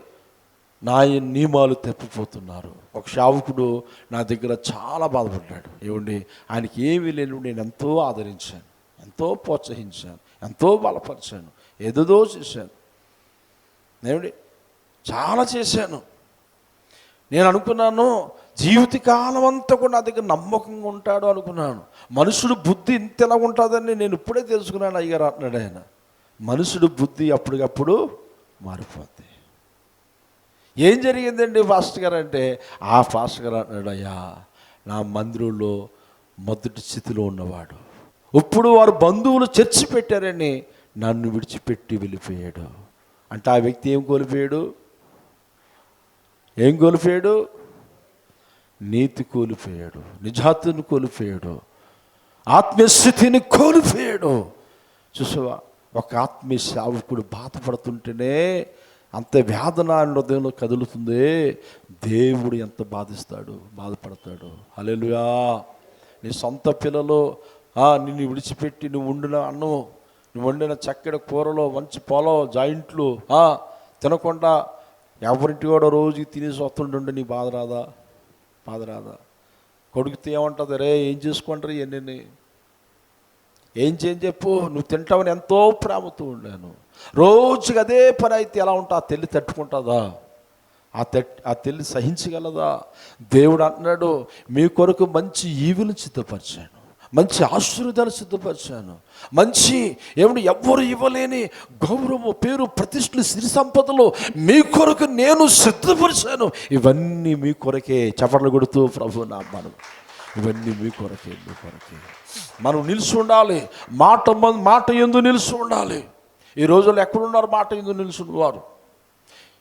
నియమాలు తప్పిపోతున్నారు. ఒక సేవకుడు నా దగ్గర చాలా బాధపడ్డాడు. ఏమండి, ఆయనకి ఏమీ లేని నేను ఎంతో ఆదరించాను, ఎంతో ప్రోత్సహించాను, ఎంతో బలపరిచాను, ఏదో చేశాను. ఏమండి, చాలా చేశాను. నేను అనుకున్నాను జీవితకాలం అంతా కూడా నా దగ్గర నమ్మకంగా ఉంటాడు అనుకున్నాను. మనుషుడు బుద్ధి ఇంతలా ఉంటుందని నేను ఇప్పుడే తెలుసుకున్నాను. అయ్యారు అంటున్నాడు ఆయన, మనుషుడు బుద్ధి అప్పటికప్పుడు మారిపోద్ది. ఏం జరిగిందండి పాస్టర్ గారు అంటే, ఆ పాస్టర్ గారు అన్నాడు, అయ్యా నా మందిరంలో మొదటి స్థితిలో ఉన్నవాడు ఇప్పుడు వారు బంధువులు చర్చి పెట్టారని నన్ను విడిచిపెట్టి వెళ్ళిపోయాడు. అంటే ఆ వ్యక్తి ఏం కోల్పోయాడు? నీతి కోల్పోయాడు, నిజాతుని కోల్పోయాడు, ఆత్మీయస్థితిని కోల్పోయాడు. చూసావా, ఒక ఆత్మీయ సేవకుడు బాధపడుతుంటేనే అంత వేదన హృదయంలో కదులుతుంది. దేవుడు ఎంత బాధపడతాడు. హల్లెలూయా. నీ సొంత పిల్లలు నిన్ను విడిచిపెట్టి నువ్వు వండిన అన్నం, నువ్వు వండిన చక్కెర కూరలో మంచి పొలం జాయింట్లు తినకుండా ఎవరింటి కూడా రోజుకి తినేసి వస్తుంటుండే నీ బాధ రాదా? కొడుకుతో ఏమంటుంది, రే ఏం చేసుకుంటారు ఇవన్నీ, ఏం చెప్పు, నువ్వు తింటావని ఎంతో ప్రేమతో ఉండాను. రోజుకి అదే పని అయితే ఎలా ఉంటా? ఆ తల్లి తట్టుకుంటుందా? ఆ తల్లి సహించగలదా? దేవుడు అంటున్నాడు, మీ కొరకు మంచి ఈవులు సిద్ధపరిచాను, మంచి ఆశీర్వాదాలు సిద్ధపరిచాను, మంచి ఎవ్వరు ఇవ్వలేని గౌరవము, పేరు, ప్రతిష్టలు, సిరి సంపదలు మీ కొరకు నేను సిద్ధపరిచాను. ఇవన్నీ మీ కొరకే. చప్పట్లు కొడుతూ ప్రభు నామమున, ఇవన్నీ మీ కొరకే. మనం నిలిచి ఉండాలి. మాట యందు నిలిచి ఉండాలి. ఈ రోజుల్లో ఎక్కడున్నారు మాట యందు నిలుచున్నవారు?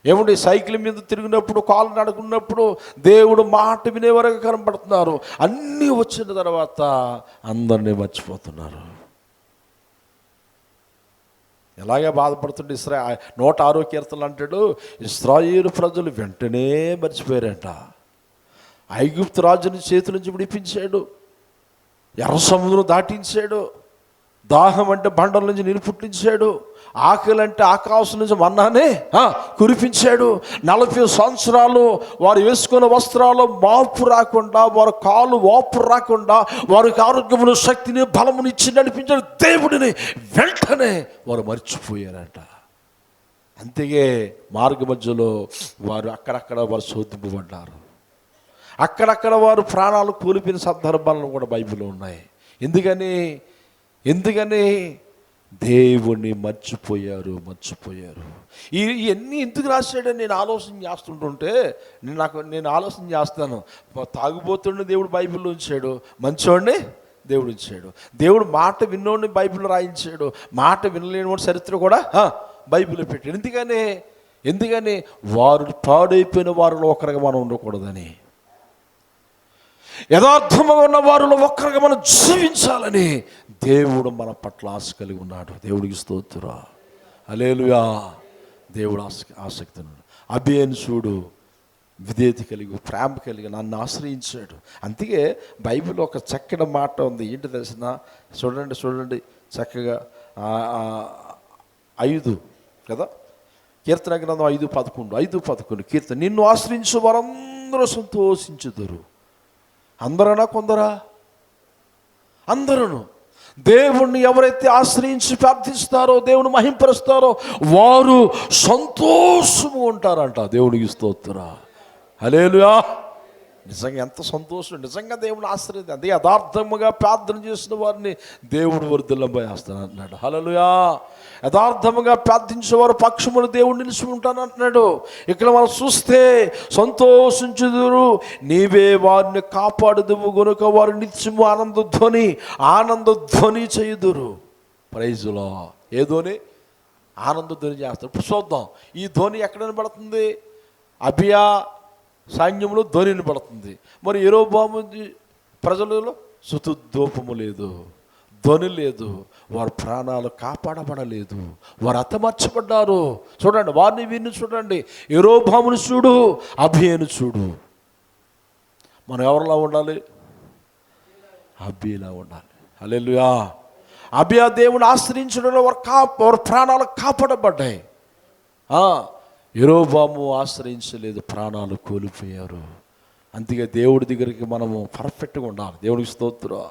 ఏమంటే సైకిల్ మీద తిరిగినప్పుడు, కాలు నడుకున్నప్పుడు దేవుడు మాట వినే వరకు కనపడుతున్నారు. అన్నీ వచ్చిన తర్వాత అందరినీ మర్చిపోతున్నారు. ఎలాగే బాధపడుతుంటే 106వ కీర్తనలు అంటాడు, ఇశ్రాయేలు ప్రజలు వెంటనే మర్చిపోయారంట. ఐగుప్తు రాజుని చేతుల నుంచి విడిపించాడు, ఎర్ర సముద్రం దాటించాడు, దాహం అంటే బండల నుంచి నీరు పుట్టించాడు, ఆకలి అంటే ఆకాశం నుంచి మన్నానే కురిపించాడు. 40 సంవత్సరాలు వారు వేసుకున్న వస్త్రాలు మార్పు రాకుండా, వారి కాలు వాపు రాకుండా, వారికి ఆరోగ్యమును, శక్తిని, బలమును ఇచ్చి నడిపించాడు దేవుడిని. వెంటనే వారు మర్చిపోయారంట. అంతే మార్గ మధ్యలో వారు అక్కడక్కడ వారు శోధింపబడ్డారు. అక్కడక్కడ వారు ప్రాణాలు కోల్పోయిన సందర్భాలను కూడా బైబిల్లో ఉన్నాయి. ఎందుకని దేవుణ్ణి మర్చిపోయారు. ఇవన్నీ ఎందుకు రాశాడని నేను ఆలోచన చేస్తుంటుంటే నేను ఆలోచన చేస్తాను. తాగుబోతుడిని దేవుడు బైబిల్లో ఉంచాడు, మంచోడిని దేవుడు ఉంచాడు. దేవుడు మాట విన్నోడిని బైబిల్లో రాయించాడు, మాట వినలేని వాడి చరిత్ర కూడా బైబిల్లో పెట్టాడు. ఎందుకని వారు పాడైపోయిన వారిలో ఒకరిగా మనం ఉండకూడదని, యథార్థంగా ఉన్న వారిలో ఒక్కరిగా మనం జీవించాలని దేవుడు మన పట్ల ఆశ కలిగి ఉన్నాడు. దేవుడికి స్తోత్రం, హల్లెలూయా. దేవుడు ఆసక్తి ఉన్నాడు. అబియను చూడు, విధేయత కలిగి, ప్రేమ కలిగి నన్ను ఆశ్రయించాడు. అందుకే బైబిల్లో ఒక చక్కటి మాట ఉంది. ఏంటి తెలిసిన? చూడండి చక్కగా 5 కదా, కీర్తన గ్రంథం 5:11 కీర్తన. నిన్ను ఆశ్రయించు వారందరూ సంతోషించుదురు. అందరనా కొందరా? అందరూ. దేవుణ్ణి ఎవరైతే ఆశ్రయించి ప్రార్థిస్తారో, దేవుని మహింపరుస్తారో వారు సంతోషము ఉంటారంట. దేవునికి స్తోత్రం, హల్లెలూయా. నిజంగా ఎంత సంతోషం! నిజంగా దేవుని ఆశ్రయించి అదే యథార్థముగా ప్రార్థన చేసిన వారిని దేవుడు వర్ధిల్లంపై వేస్తాను అంటున్నాడు. హల్లెలూయా. యథార్థముగా ప్రార్థించేవారు పక్షములు దేవుడు నిలిచి ఉంటాను అంటున్నాడు. ఇక్కడ మనం చూస్తే సంతోషించుదురు, నీవే వారిని కాపాడుదువు గనుక వారు నిత్యము ఆనందధ్వని చేయుదురు. ప్రైజులో ఏ ధ్వని? ఆనందధ్వని చేస్తారు. ఇప్పుడు చూద్దాం, ఈ ధ్వని ఎక్కడ వినబడుతుంది? అబియా సైన్యంలో ధ్వని వినబడుతుంది. మరి యెరోబాము ప్రజలలో స్తుతిధూపము లేదు, ధ్వని లేదు, వారి ప్రాణాలు కాపాడబడలేదు, వారు హతమార్చబడ్డారు. చూడండి, వారిని వీరిని చూడండి. యెరోబామును చూడు, అబియాను చూడు. మనం ఎవరిలా ఉండాలి? అబియాలా ఉండాలి. హల్లెలూయా. అబియా దేవుని ఆశ్రయించడంలో వారి ప్రాణాలు కాపాడబడ్డాయి. యెరోబాము ఆశ్రయించలేదు, ప్రాణాలు కోల్పోయారు. అందుకే దేవుడి దగ్గరికి మనము పర్ఫెక్ట్గా ఉండాలి. దేవుడికి స్తోత్రం.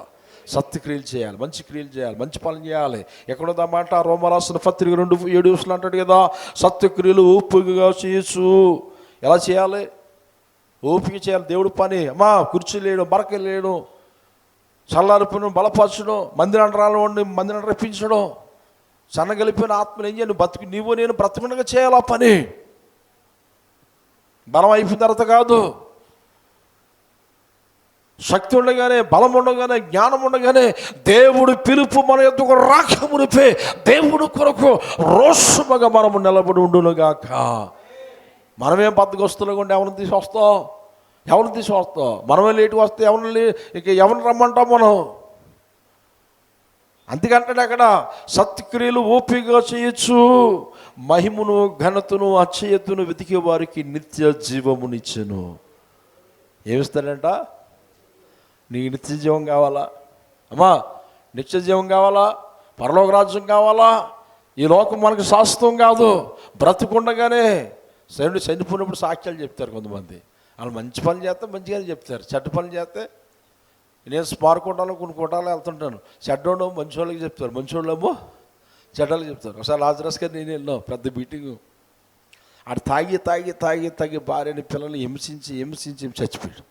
సత్యక్రియలు చేయాలి, మంచి క్రియలు చేయాలి, మంచి పనులు చేయాలి. ఎక్కడుందన్నమాట? రోమరాసిన పత్రిక 2:7 అంటాడు కదా, సత్యక్రియలు ఓపికగా చేయొచ్చు. ఎలా చేయాలి? ఓపిక చేయాలి. దేవుడి పని కుర్చీ లేడు, బరక లేడు, చల్లారిపోయిన బలపరచడం, మందిరాన్ని రాని మందిరాన్ని రప్పించడం, సన్నగలిపిన ఆత్మను ఏం చేయాలి? నీవు నేను బ్రతకనగా చేయాలి ఆ పని. బలం అయిపోయిన తర్వాత కాదు, శక్తి ఉండగానే, బలం ఉండగానే, జ్ఞానం ఉండగానే దేవుడు పిలుపు మన యొద్దకు రాకమునిపే దేవుడు కొరకు రోషముగా మనము నిలబడి ఉండునుగాక. మనమేం బద్దకొస్తులుగా ఉండి ఎవరిని తీసుకొస్తాం? మనమే లేటుగా వస్తే ఎవరిని రమ్మంటాం మనం? అందుకంటాడు అక్కడ, సత్క్రియలు ఓపికగా చేయొచ్చు, మహిమను ఘనతను అక్షయతను వెతికే వారికి నిత్య జీవమునిచ్చెను. ఏమిస్తాడంట? నీకు నిత్య జీవం కావాలా? నిత్య జీవం కావాలా? పరలోక రాజ్యం కావాలా? ఈ లోకం మనకు శాశ్వతం కాదు. బ్రతుకుండగానే చనిపోయినప్పుడు సాక్ష్యాలు చెప్తారు కొంతమంది. వాళ్ళు మంచి పనులు చేస్తే మంచిగానే చెప్తారు, చెడ్డ పనులు చేస్తే, నేను స్మార్ట్ కొట్టాలో కొన్ని కొట్టాలో వెళ్తుంటాను, చెడ్డోళ్ళు మంచి వాళ్ళకి చెప్తారు, మంచి వాళ్ళేమో చెడ్డలు చెప్తారు. ఒకసారి లాజరస్ గారు నేను వెళ్ళాను, పెద్ద మీటింగు. ఆడు తాగి భార్యని పిల్లల్ని హింసించి చచ్చిపోయాడు.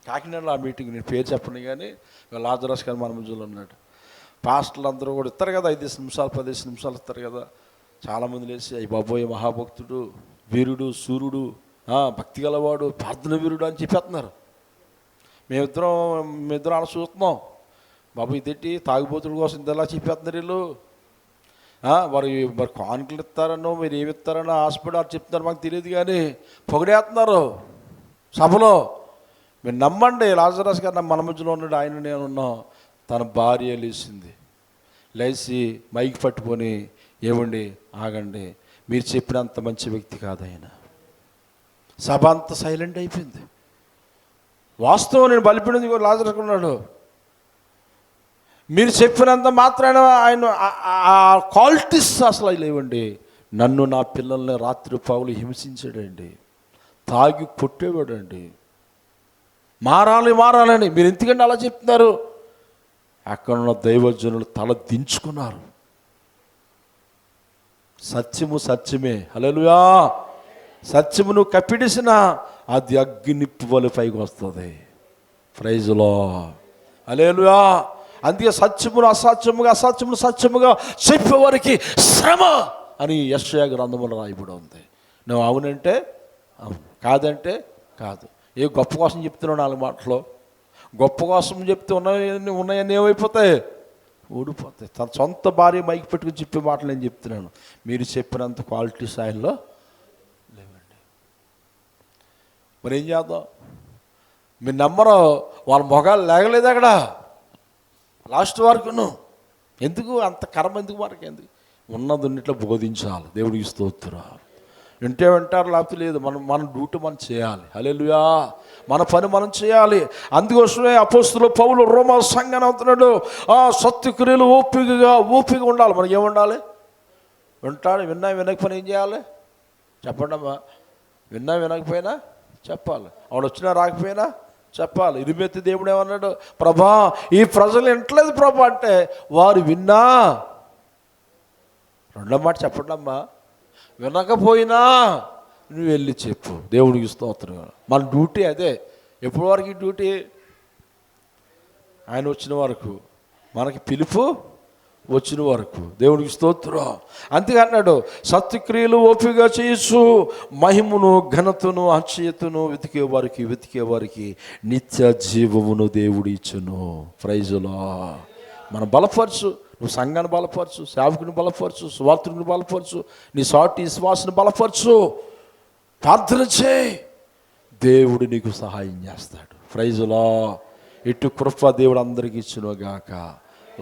కాకినాడలో ఆ మీటింగ్, నేను పేరు చెప్పను కానీ లాజరస్ గారు మన మధ్యలో ఉన్నాడు. పాస్టర్లు అందరూ కూడా ఇస్తారు కదా, 5 నిమిషాలు 10 నిమిషాలు ఇస్తారు కదా. చాలామంది లేచి అయ్యి బాబోయ్ మహాభక్తుడు, వీరుడు, సూర్యుడు, భక్తి గలవాడు, ప్రార్థన వీరుడు అని చెప్పేస్తున్నారు. మేమిద్దరం అలా చూస్తున్నాం. బాబు ఇదేంటి తాగుబోతుడు కోసం ఇంతలా చెప్పేస్తున్నారు వీళ్ళు. మరి కానుకలు ఇస్తారనో మీరు ఏమి ఇస్తారనో హాస్పిటల్ చెప్తున్నారు మాకు తెలియదు, కానీ పొగిడేస్తున్నారు సభలో. మీరు నమ్మండి, లాజరస్ గారు మన మధ్యలో ఉన్నాడు, ఆయన నేను ఉన్నాం. తన భార్య లేచి మైక్ పట్టుకొని, ఏమండి ఆగండి, మీరు చెప్పినంత మంచి వ్యక్తి కాదు ఆయన. సభ అంతా సైలెంట్ అయిపోయింది. వాస్తవం, నేను బలిపినది లాజరస్ ఉన్నాడు. మీరు చెప్పినంత మాత్రాన ఆయన ఆ క్వాలిటీస్ అసలు లేవండి. నన్ను నా పిల్లల్ని రాత్రి పగలు హింసించాడండి, తాగి కొట్టేవాడండి, మారాలని. మీరు ఎందుకంటే అలా చెప్తున్నారు? అక్కడున్న దైవజనులు తల దించుకున్నారు. సత్యము సత్యమే, హల్లెలూయా. సత్యము నువ్వు కప్పిడిసినా అది అగ్గి నిప్పు వలె పైకి వస్తుంది. ప్రైజ్ లార్డ్, హల్లెలూయా. అందుకే సత్యమును అసత్యమును సత్యముగా చెప్పేవారికి శ్రమ అని యెషయా గ్రంథంలో రాయబడి ఉంది. నువ్వు అవునంటే అవును, కాదంటే కాదు. ఏ గొప్ప కోసం చెప్తున్నావు? 4 మాటలు గొప్ప కోసం చెప్తే ఉన్నాయని ఏమైపోతాయి? ఊడిపోతాయి. తన సొంత భార్య మైకి పెట్టుకుని చెప్పే మాటలు నేను చెప్తున్నాను. మీరు చెప్పినంత క్వాలిటీ స్థాయిలో లేవండి. మరి ఏం చేద్దాం? మీరు నమ్మరు, వాళ్ళ మొగాలు లేగలేదు అక్కడ లాస్ట్ వరకును. ఎందుకు అంత కర్మ? ఎందుకు మనకి? ఎందుకు? ఉన్నది ఉన్నట్లు బోధించాలి. దేవుడికి స్తోత్రం. వింటారు, లేకపోతే లేదు. మన డ్యూటీ మనం చేయాలి. హల్లెలూయా. మన పని మనం చేయాలి. అందుకోసమే అపోస్తలుడు పౌలు రోమా సంఘాన్ని అవుతున్నాడు. సత్యక్రియలు ఓపిక ఉండాలి. మనకి ఏముండాలి? వినకపోయినా ఏం చేయాలి? చెప్పండి అమ్మా. వినకపోయినా చెప్పాలి. ఆవిడ వచ్చినా రాకపోయినా చెప్పాలి. ఇరిమెత్తి దేవుడు ఏమన్నాడు? ప్రభా, ఈ ప్రజలు వింటలేదు ప్రభా అంటే, వారు విన్నా, రెండో మాట చెప్పండి అమ్మా, వినకపోయినా నువ్వు వెళ్ళి చెప్పు. దేవుడికి స్తోత్రం. మన డ్యూటీ అదే. ఎప్పటి వరకు ఈ డ్యూటీ? ఆయన వచ్చిన వరకు, మనకి పిలుపు వచ్చిన వరకు. దేవుడికి స్తోత్రం. అంతేకాన్నాడు, సత్యక్రియలు ఓపికగా చేయొచ్చు, మహిమను ఘనతను అక్షయతను వెతికే వారికి నిత్య జీవమును దేవుడు ఇచ్చును. Praise Lord. మనం బలపరచు. నువ్వు సంఘాన్ని బలపరచు, సేవకుని బలపరచు, సువార్తుని బలపరచు, నీ సాటి విశ్వాసాన్ని బలపరచు, ప్రార్థన చేయి, దేవుడు నీకు సహాయం చేస్తాడు. Praise Lord. ఇటు కృప దేవుడు అందరికీ ఇచ్చును గాక.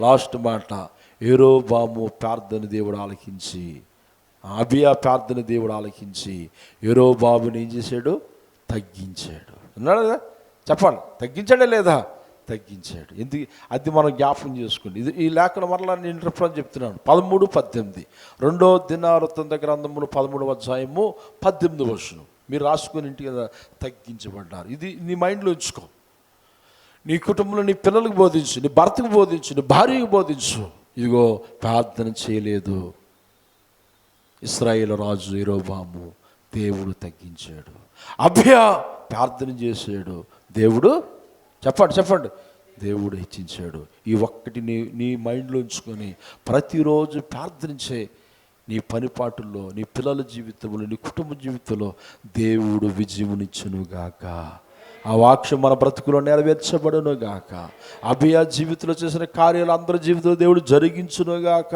లాస్ట్ మాట, యెరోబాము ప్రార్థన దేవుడు ఆలకించి, అబియా ప్రార్థన దేవుడు ఆలకించి యెరోబాముని ఏం చేశాడు? తగ్గించాడు. అన్నాడు కదా, చెప్పండి. తగ్గించాడే లేదా? తగ్గించాడు. ఎందుకు? అది మనం జ్ఞాపకం చేసుకోండి. ఈ లేఖను మరలా నేను రిఫరెన్స్ చెప్తున్నాను. 13:18 రెండో దినవృత్తాంత గ్రంథములు 13వ అధ్యాయము 18వ వచనం. మీరు రాసుకుని ఇంటి కదా, తగ్గించబడ్డారు. ఇది నీ మైండ్లో ఉంచుకో. నీ కుటుంబంలో నీ పిల్లలకు బోధించు, నీ భర్తకు బోధించు, నీ భార్యకు బోధించు. ఇదిగో ప్రార్థన చేయలేదు ఇశ్రాయేలు రాజు యెరోబాము, దేవుడు తగ్గించాడు. అబియా ప్రార్థన చేశాడు, దేవుడు చెప్పండి దేవుడు హెచ్చించాడు. ఈ ఒక్కటి నీ మైండ్లో ఉంచుకొని ప్రతిరోజు ప్రార్థించే. నీ పనిపాటుల్లో, నీ పిల్లల జీవితంలో, నీ కుటుంబ జీవితంలో దేవుడు విజయమునిచ్చునుగాక. ఆ వాక్యం మన బ్రతుకులో నెరవేర్చబడును గాక. అబియా జీవితంలో చేసిన కార్యాలు అందరి జీవితంలో దేవుడు జరిగించునుగాక,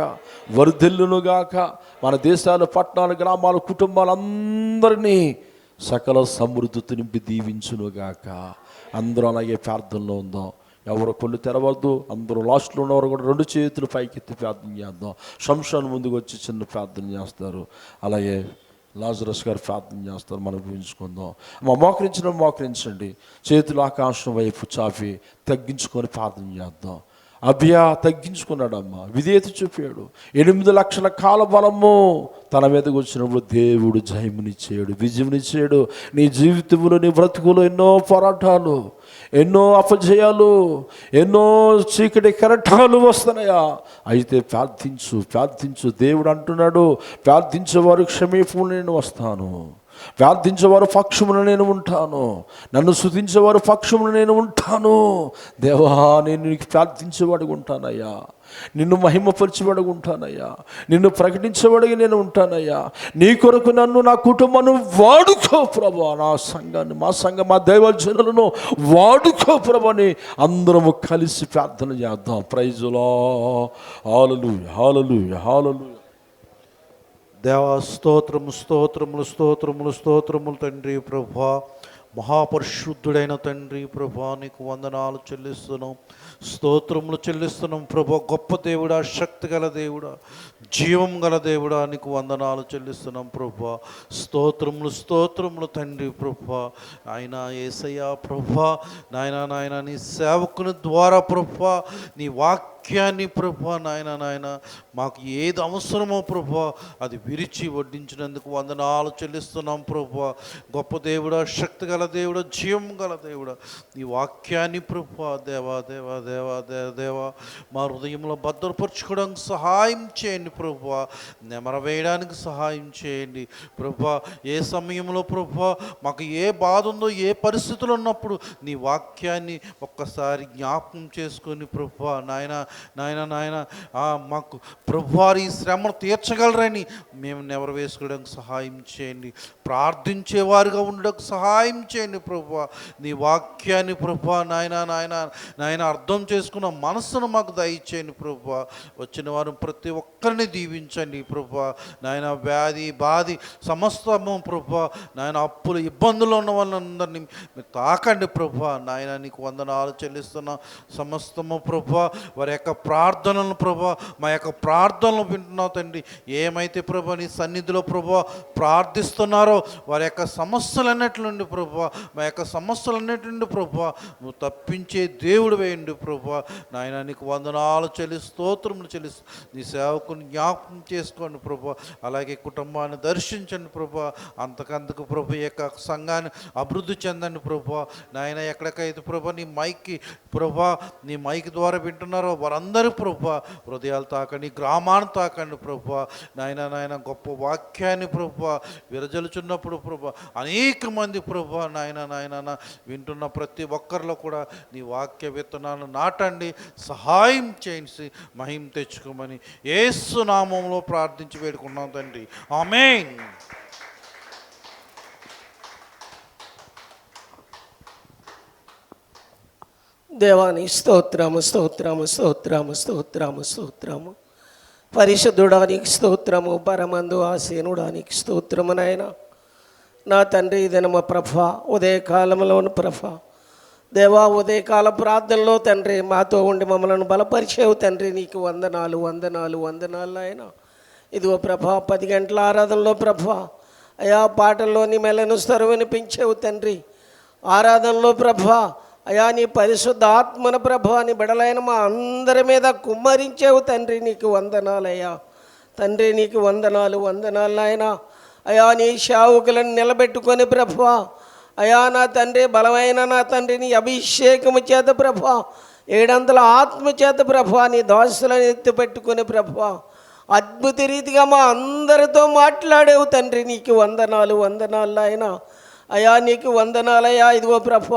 వర్ధిల్లునుగాక. మన దేశాలు, పట్టణాలు, గ్రామాలు, కుటుంబాలందరినీ సకల సమృద్ధితో నింపి దీవించునుగాక. అందరూ అలాగే ప్రార్థనలో ఉందాం. ఎవరు కొళ్ళు తెరవద్దు. అందరూ లాస్ట్లో ఉన్నవారు కూడా 2 చేతులు పైకెత్తి ప్రార్థన చేద్దాం. శంషాను ముందుకు వచ్చి చిన్న ప్రార్థన చేస్తారు. అలాగే లాజరస్ గారు ప్రార్థన చేస్తారు. మనం ఊహించుకుందాం. మోకరించండి. చేతులు ఆకాశం వైపు చాపి తగ్గించుకొని ప్రార్థన చేద్దాం. అబియా తగ్గించుకున్నాడమ్మా, విధేయత చూపాడు. 8 లక్షల కాల బలము తన మీదకి వచ్చినప్పుడు దేవుడు జయమునిచ్చాడు, విజయమునిచ్చాడు. నీ జీవితంలో, నీ బ్రతుకులో ఎన్నో పోరాటాలు, ఎన్నో అపజయాలు, ఎన్నో చీకటి కెరటాలు వస్తున్నాయా? అయితే ప్రార్థించు. దేవుడు అంటున్నాడు, ప్రార్థించేవారు క్షమీపములు నేను వస్తాను, ప్రార్థించేవారు పక్షమును నేను ఉంటాను, నన్ను స్తుతించేవారు పక్షమును నేను ఉంటాను. దేవా, నేను నీకు ప్రార్థించేవాడిగా ఉంటానయ్యా, నిన్ను మహిమపరిచేవాడిగా ఉంటానయ్యా, నిన్ను ప్రకటించేవాడిగా నేను ఉంటానయ్యా. నీ కొరకు నన్ను, నా కుటుంబాన్ని వాడుకో ప్రభా, నా సంఘాన్ని, మా దైవజనులను వాడుకో ప్రభని అందరము కలిసి ప్రార్థన చేద్దాం. Praise lord. హల్లెలూయా. దేవా స్తోత్రము స్తోత్రములు స్తోత్రములు స్తోత్రములు తండ్రి ప్రభువా, మహాపరిశుద్ధుడైన తండ్రి ప్రభువా, నీకు వందనాలు చెల్లిస్తున్నాం, స్తోత్రములు చెల్లిస్తున్నాం ప్రభువా. గొప్ప దేవుడా, శక్తి గల దేవుడా, జీవం గల దేవుడా, నీకు వందనాలు చెల్లిస్తున్నాం ప్రభువా. స్తోత్రములు స్తోత్రములు తండ్రి ప్రభువా. ఆయన యేసయ్యా ప్రభువా, నాయన నీ సేవకుని ద్వారా ప్రభువా, నీ వాక్యాన్ని ప్రభువా నాయన మాకు ఏది అవసరమో ప్రభువా అది విరిచి వడ్డించినందుకు వందనాలు చెల్లిస్తున్నాం ప్రభువా. గొప్ప దేవుడా, శక్తి గల దేవుడా, జీవం గల దేవుడా, నీ వాక్యాన్ని ప్రభువా దేవా దేవా దేవా దేవా మా హృదయంలో భద్రపరచుకోవడానికి సహాయం చేయండి ప్రభువా. నెమరవేయడానికి సహాయం చేయండి ప్రభువా. ఏ సమయంలో ప్రభువా మాకు ఏ బాధ ఉందో, ఏ పరిస్థితులు ఉన్నప్పుడు నీ వాక్యాన్ని ఒక్కసారి జ్ఞాపకం చేసుకొని ప్రభువా నాయన మాకు ప్రభువారి శ్రమను తీర్చగలరని మేము నెవరు వేసుకోవడానికి సహాయం చేయండి. ప్రార్థించేవారుగా ఉండడానికి సహాయం చేయండి ప్రభువా. నీ వాక్యాన్ని ప్రభువా నాయన అర్థం చేసుకున్న మనస్సును మాకు దయచేయండి ప్రభువా. వచ్చిన వారు ప్రతి ఒక్కరిని దీవించండి ప్రభువా. నాయన వ్యాధి బాధి సమస్తము ప్రభువా, నాయన అప్పులు ఇబ్బందులు ఉన్న వాళ్ళందరినీ మీరు తాకండి ప్రభువా. నాయన నీకు వందనాలు చెల్లిస్తున్నా. సమస్తము ప్రభువా వారి యొక్క ప్రార్థనలను ప్రభువా, మా యొక్క ప్రార్థనలు వింటున్నావు తండ్రి. ఏమైతే ప్రభువా నీ సన్నిధిలో ప్రభువా ప్రార్థిస్తున్నారో వారి యొక్క సమస్యలన్నిటి నుండి ప్రభువా, మా యొక్క సమస్యలన్నిటి నుండి ప్రభువా నువ్వు తప్పించే దేవుడు వేయండి ప్రభువా. నాయన నీకు వందనాలు స్తోత్రములు చెల్లిస్తూ నీ సేవకుని జ్ఞాపకం చేసుకోండి ప్రభువా. అలాగే కుటుంబాన్ని దర్శించండి ప్రభువా. అంతకందుకు ప్రభు యొక్క సంఘాన్ని అభివృద్ధి చెందండి ప్రభువా. నాయన ఎక్కడికైతే ప్రభు నీ మైక్ ద్వారా వింటున్నారో వారందరూ ప్రభువా హృదయాలు తాకండి, గ్రామాన్ని తాకండి ప్రభువా. నాయన గొప్ప వాక్యాన్ని ప్రభువా విరజలుచున్నప్పుడు ప్రభువా అనేక మంది ప్రభువా నాయన వింటున్న ప్రతి ఒక్కరిలో కూడా నీ వాక్య విత్తనాలను నాటండి, సహాయం చేసి మహిమ తెచ్చుకోమని యేసు నామములో ప్రార్థించి వేడుకున్నాం తండ్రి. ఆమేన్. దేవాని స్తోత్రము స్తోత్రము స్తోత్రము స్తోత్రము స్తోత్రము. పరిశుద్ధుడానికి స్తోత్రము, పరమందు ఆసీనుడానికి స్తోత్రము. నాయన నా తండ్రి, ఇదనమ ప్రభ ఉదయకాలంలోని ప్రభ దేవా, ఉదయకాల ప్రార్థనలో తండ్రి మాతో ఉండి మమ్మల్ని బలపరిచేవు తండ్రి. నీకు వందనాలు వందనాలు వందనాలు నాయన. ఇదిగో ప్రభ 10 గంటల ఆరాధనలో ప్రభ అయా పాటల్లోని మెలను స్తరు వినిపించేవు తండ్రి. ఆరాధనలో ప్రభ అయా నీ పరిశుద్ధ ఆత్మన ప్రభ నీ బిడలైన మా అందరి మీద కుమ్మరించేవు తండ్రి. నీకు వందనాలయ్యా తండ్రి, నీకు వందనాలు వందనాలు నాయన. అయా నీ సేవకులను నిలబెట్టుకొని ప్రభ అయా నా తండ్రి, బలమైన నా తండ్రి నీ అభిషేకము చేత ప్రభ 700 ఆత్మ చేత ప్రభ నీ దాసులను ఎత్తిపెట్టుకొని ప్రభ అద్భుత రీతిగా మా అందరితో మాట్లాడేవు తండ్రి. నీకు వందనాలు వందనాలు నాయన. అయా నీకు వందనాలయ్యా. ఇదిగో ప్రభ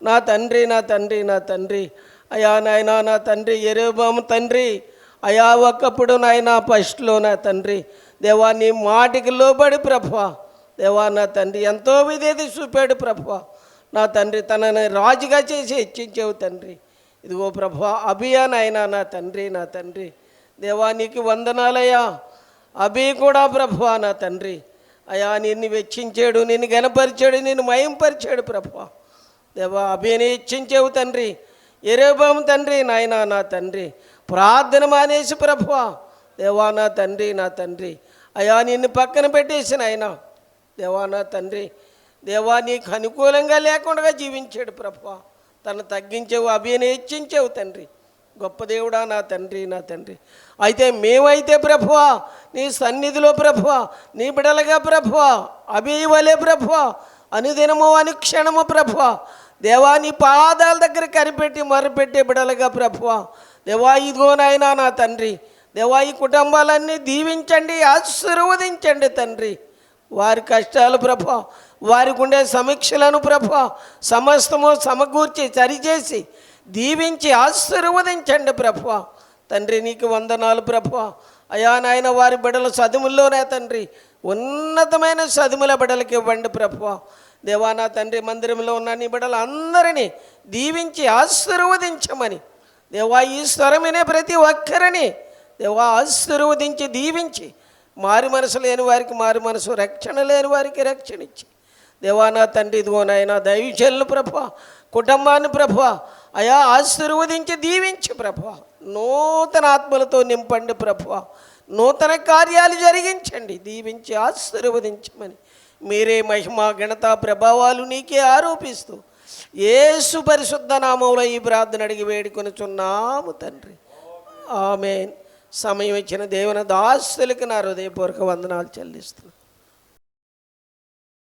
నా తండ్రి నా తండ్రి నా తండ్రి అయా నాయన నా తండ్రి యెరొబాము తండ్రి అయా ఒకప్పుడు నాయన ఫస్ట్లో నా తండ్రి దేవా నీ మాటికి లోబడి ప్రభ దేవా నా తండ్రి ఎంతో విధేయత చూపాడు ప్రభ. నా తండ్రి తనని రాజుగా చేసి హెచ్చించావు తండ్రి. ఇదిగో ప్రభ అభియా నాయన నా తండ్రి నా తండ్రి దేవా నీకు వందనాలయ్యా. అభి కూడా ప్రభ నా తండ్రి అయా నిన్ను వెచ్చించాడు, నిన్ను గణపరిచాడు, నిన్ను మయంపరిచాడు ప్రభ దేవా. అభిని హెచ్చించావు తండ్రి. యెరొబాము తండ్రి నాయన నా తండ్రి ప్రార్థన మానేసి ప్రభ దేవా నా తండ్రి నా తండ్రి అయా నిన్ను పక్కన పెట్టేసిన ఆయన దేవా నా తండ్రి దేవా నీకు అనుకూలంగా లేకుండా జీవించాడు ప్రభ. తను తగ్గించావు, అభిని హెచ్చించావు తండ్రి. గొప్ప దేవుడా నా తండ్రి నా తండ్రి. అయితే మేమైతే ప్రభువా నీ సన్నిధిలో ప్రభువా నీ బిడలుగా ప్రభువా అభి వలే ప్రభువా అనుదినము అనుక్షణము ప్రభువా దేవా నీ పాదాల దగ్గర కనిపెట్టి మరుపెట్టే బిడలుగా ప్రభువా దేవా ఇదిగో నాయనా నా తండ్రి దేవా ఈ కుటుంబాలన్నీ దీవించండి, ఆశీర్వదించండి తండ్రి. వారి కష్టాలు ప్రభా, వారికి ఉండే సమీక్షలను ప్రభా సమస్తము సమకూర్చి సరిచేసి దీవించి ఆశీర్వదించండి ప్రభా. తండ్రి నీకు వందనాలు ప్రభా. అయా నాయన వారి బిడల చదువుల్లోనే తండ్రి ఉన్నతమైన చదువుల బిడలకి ఇవ్వండి ప్రభా. దేవా నా తండ్రి మందిరంలో ఉన్న నీ బిడల అందరినీ దీవించి ఆశీర్వదించమని దేవా ఈ స్వరమినే ప్రతి ఒక్కరిని దేవా ఆశీర్వదించి దీవించి మారు మనసు లేని వారికి మారు మనసు, రక్షణ లేని వారికి రక్షణ ఇచ్చి దేవా నా తండ్రి ఇదిగోనైనా దైవజనులు ప్రభ కుటుంబాన్ని ప్రభ అయా ఆశీర్వదించి దీవించి ప్రభ నూతన ఆత్మలతో నింపండి ప్రభ, నూతన కార్యాలు జరిగించండి, దీవించి ఆశీర్వదించమని మీరే మహిమ ఘనత ప్రభావాలు నీకే ఆరోపిస్తూ యేసు పరిశుద్ధ నామములో ఈ ప్రార్థన అడిగి వేడుకొనుచున్నాము తండ్రి, ఆమేన్. సమయం ఇచ్చిన దేవుని దాసులకు నా హృదయపూర్వక వందనాలు చెల్లిస్తున్నాను.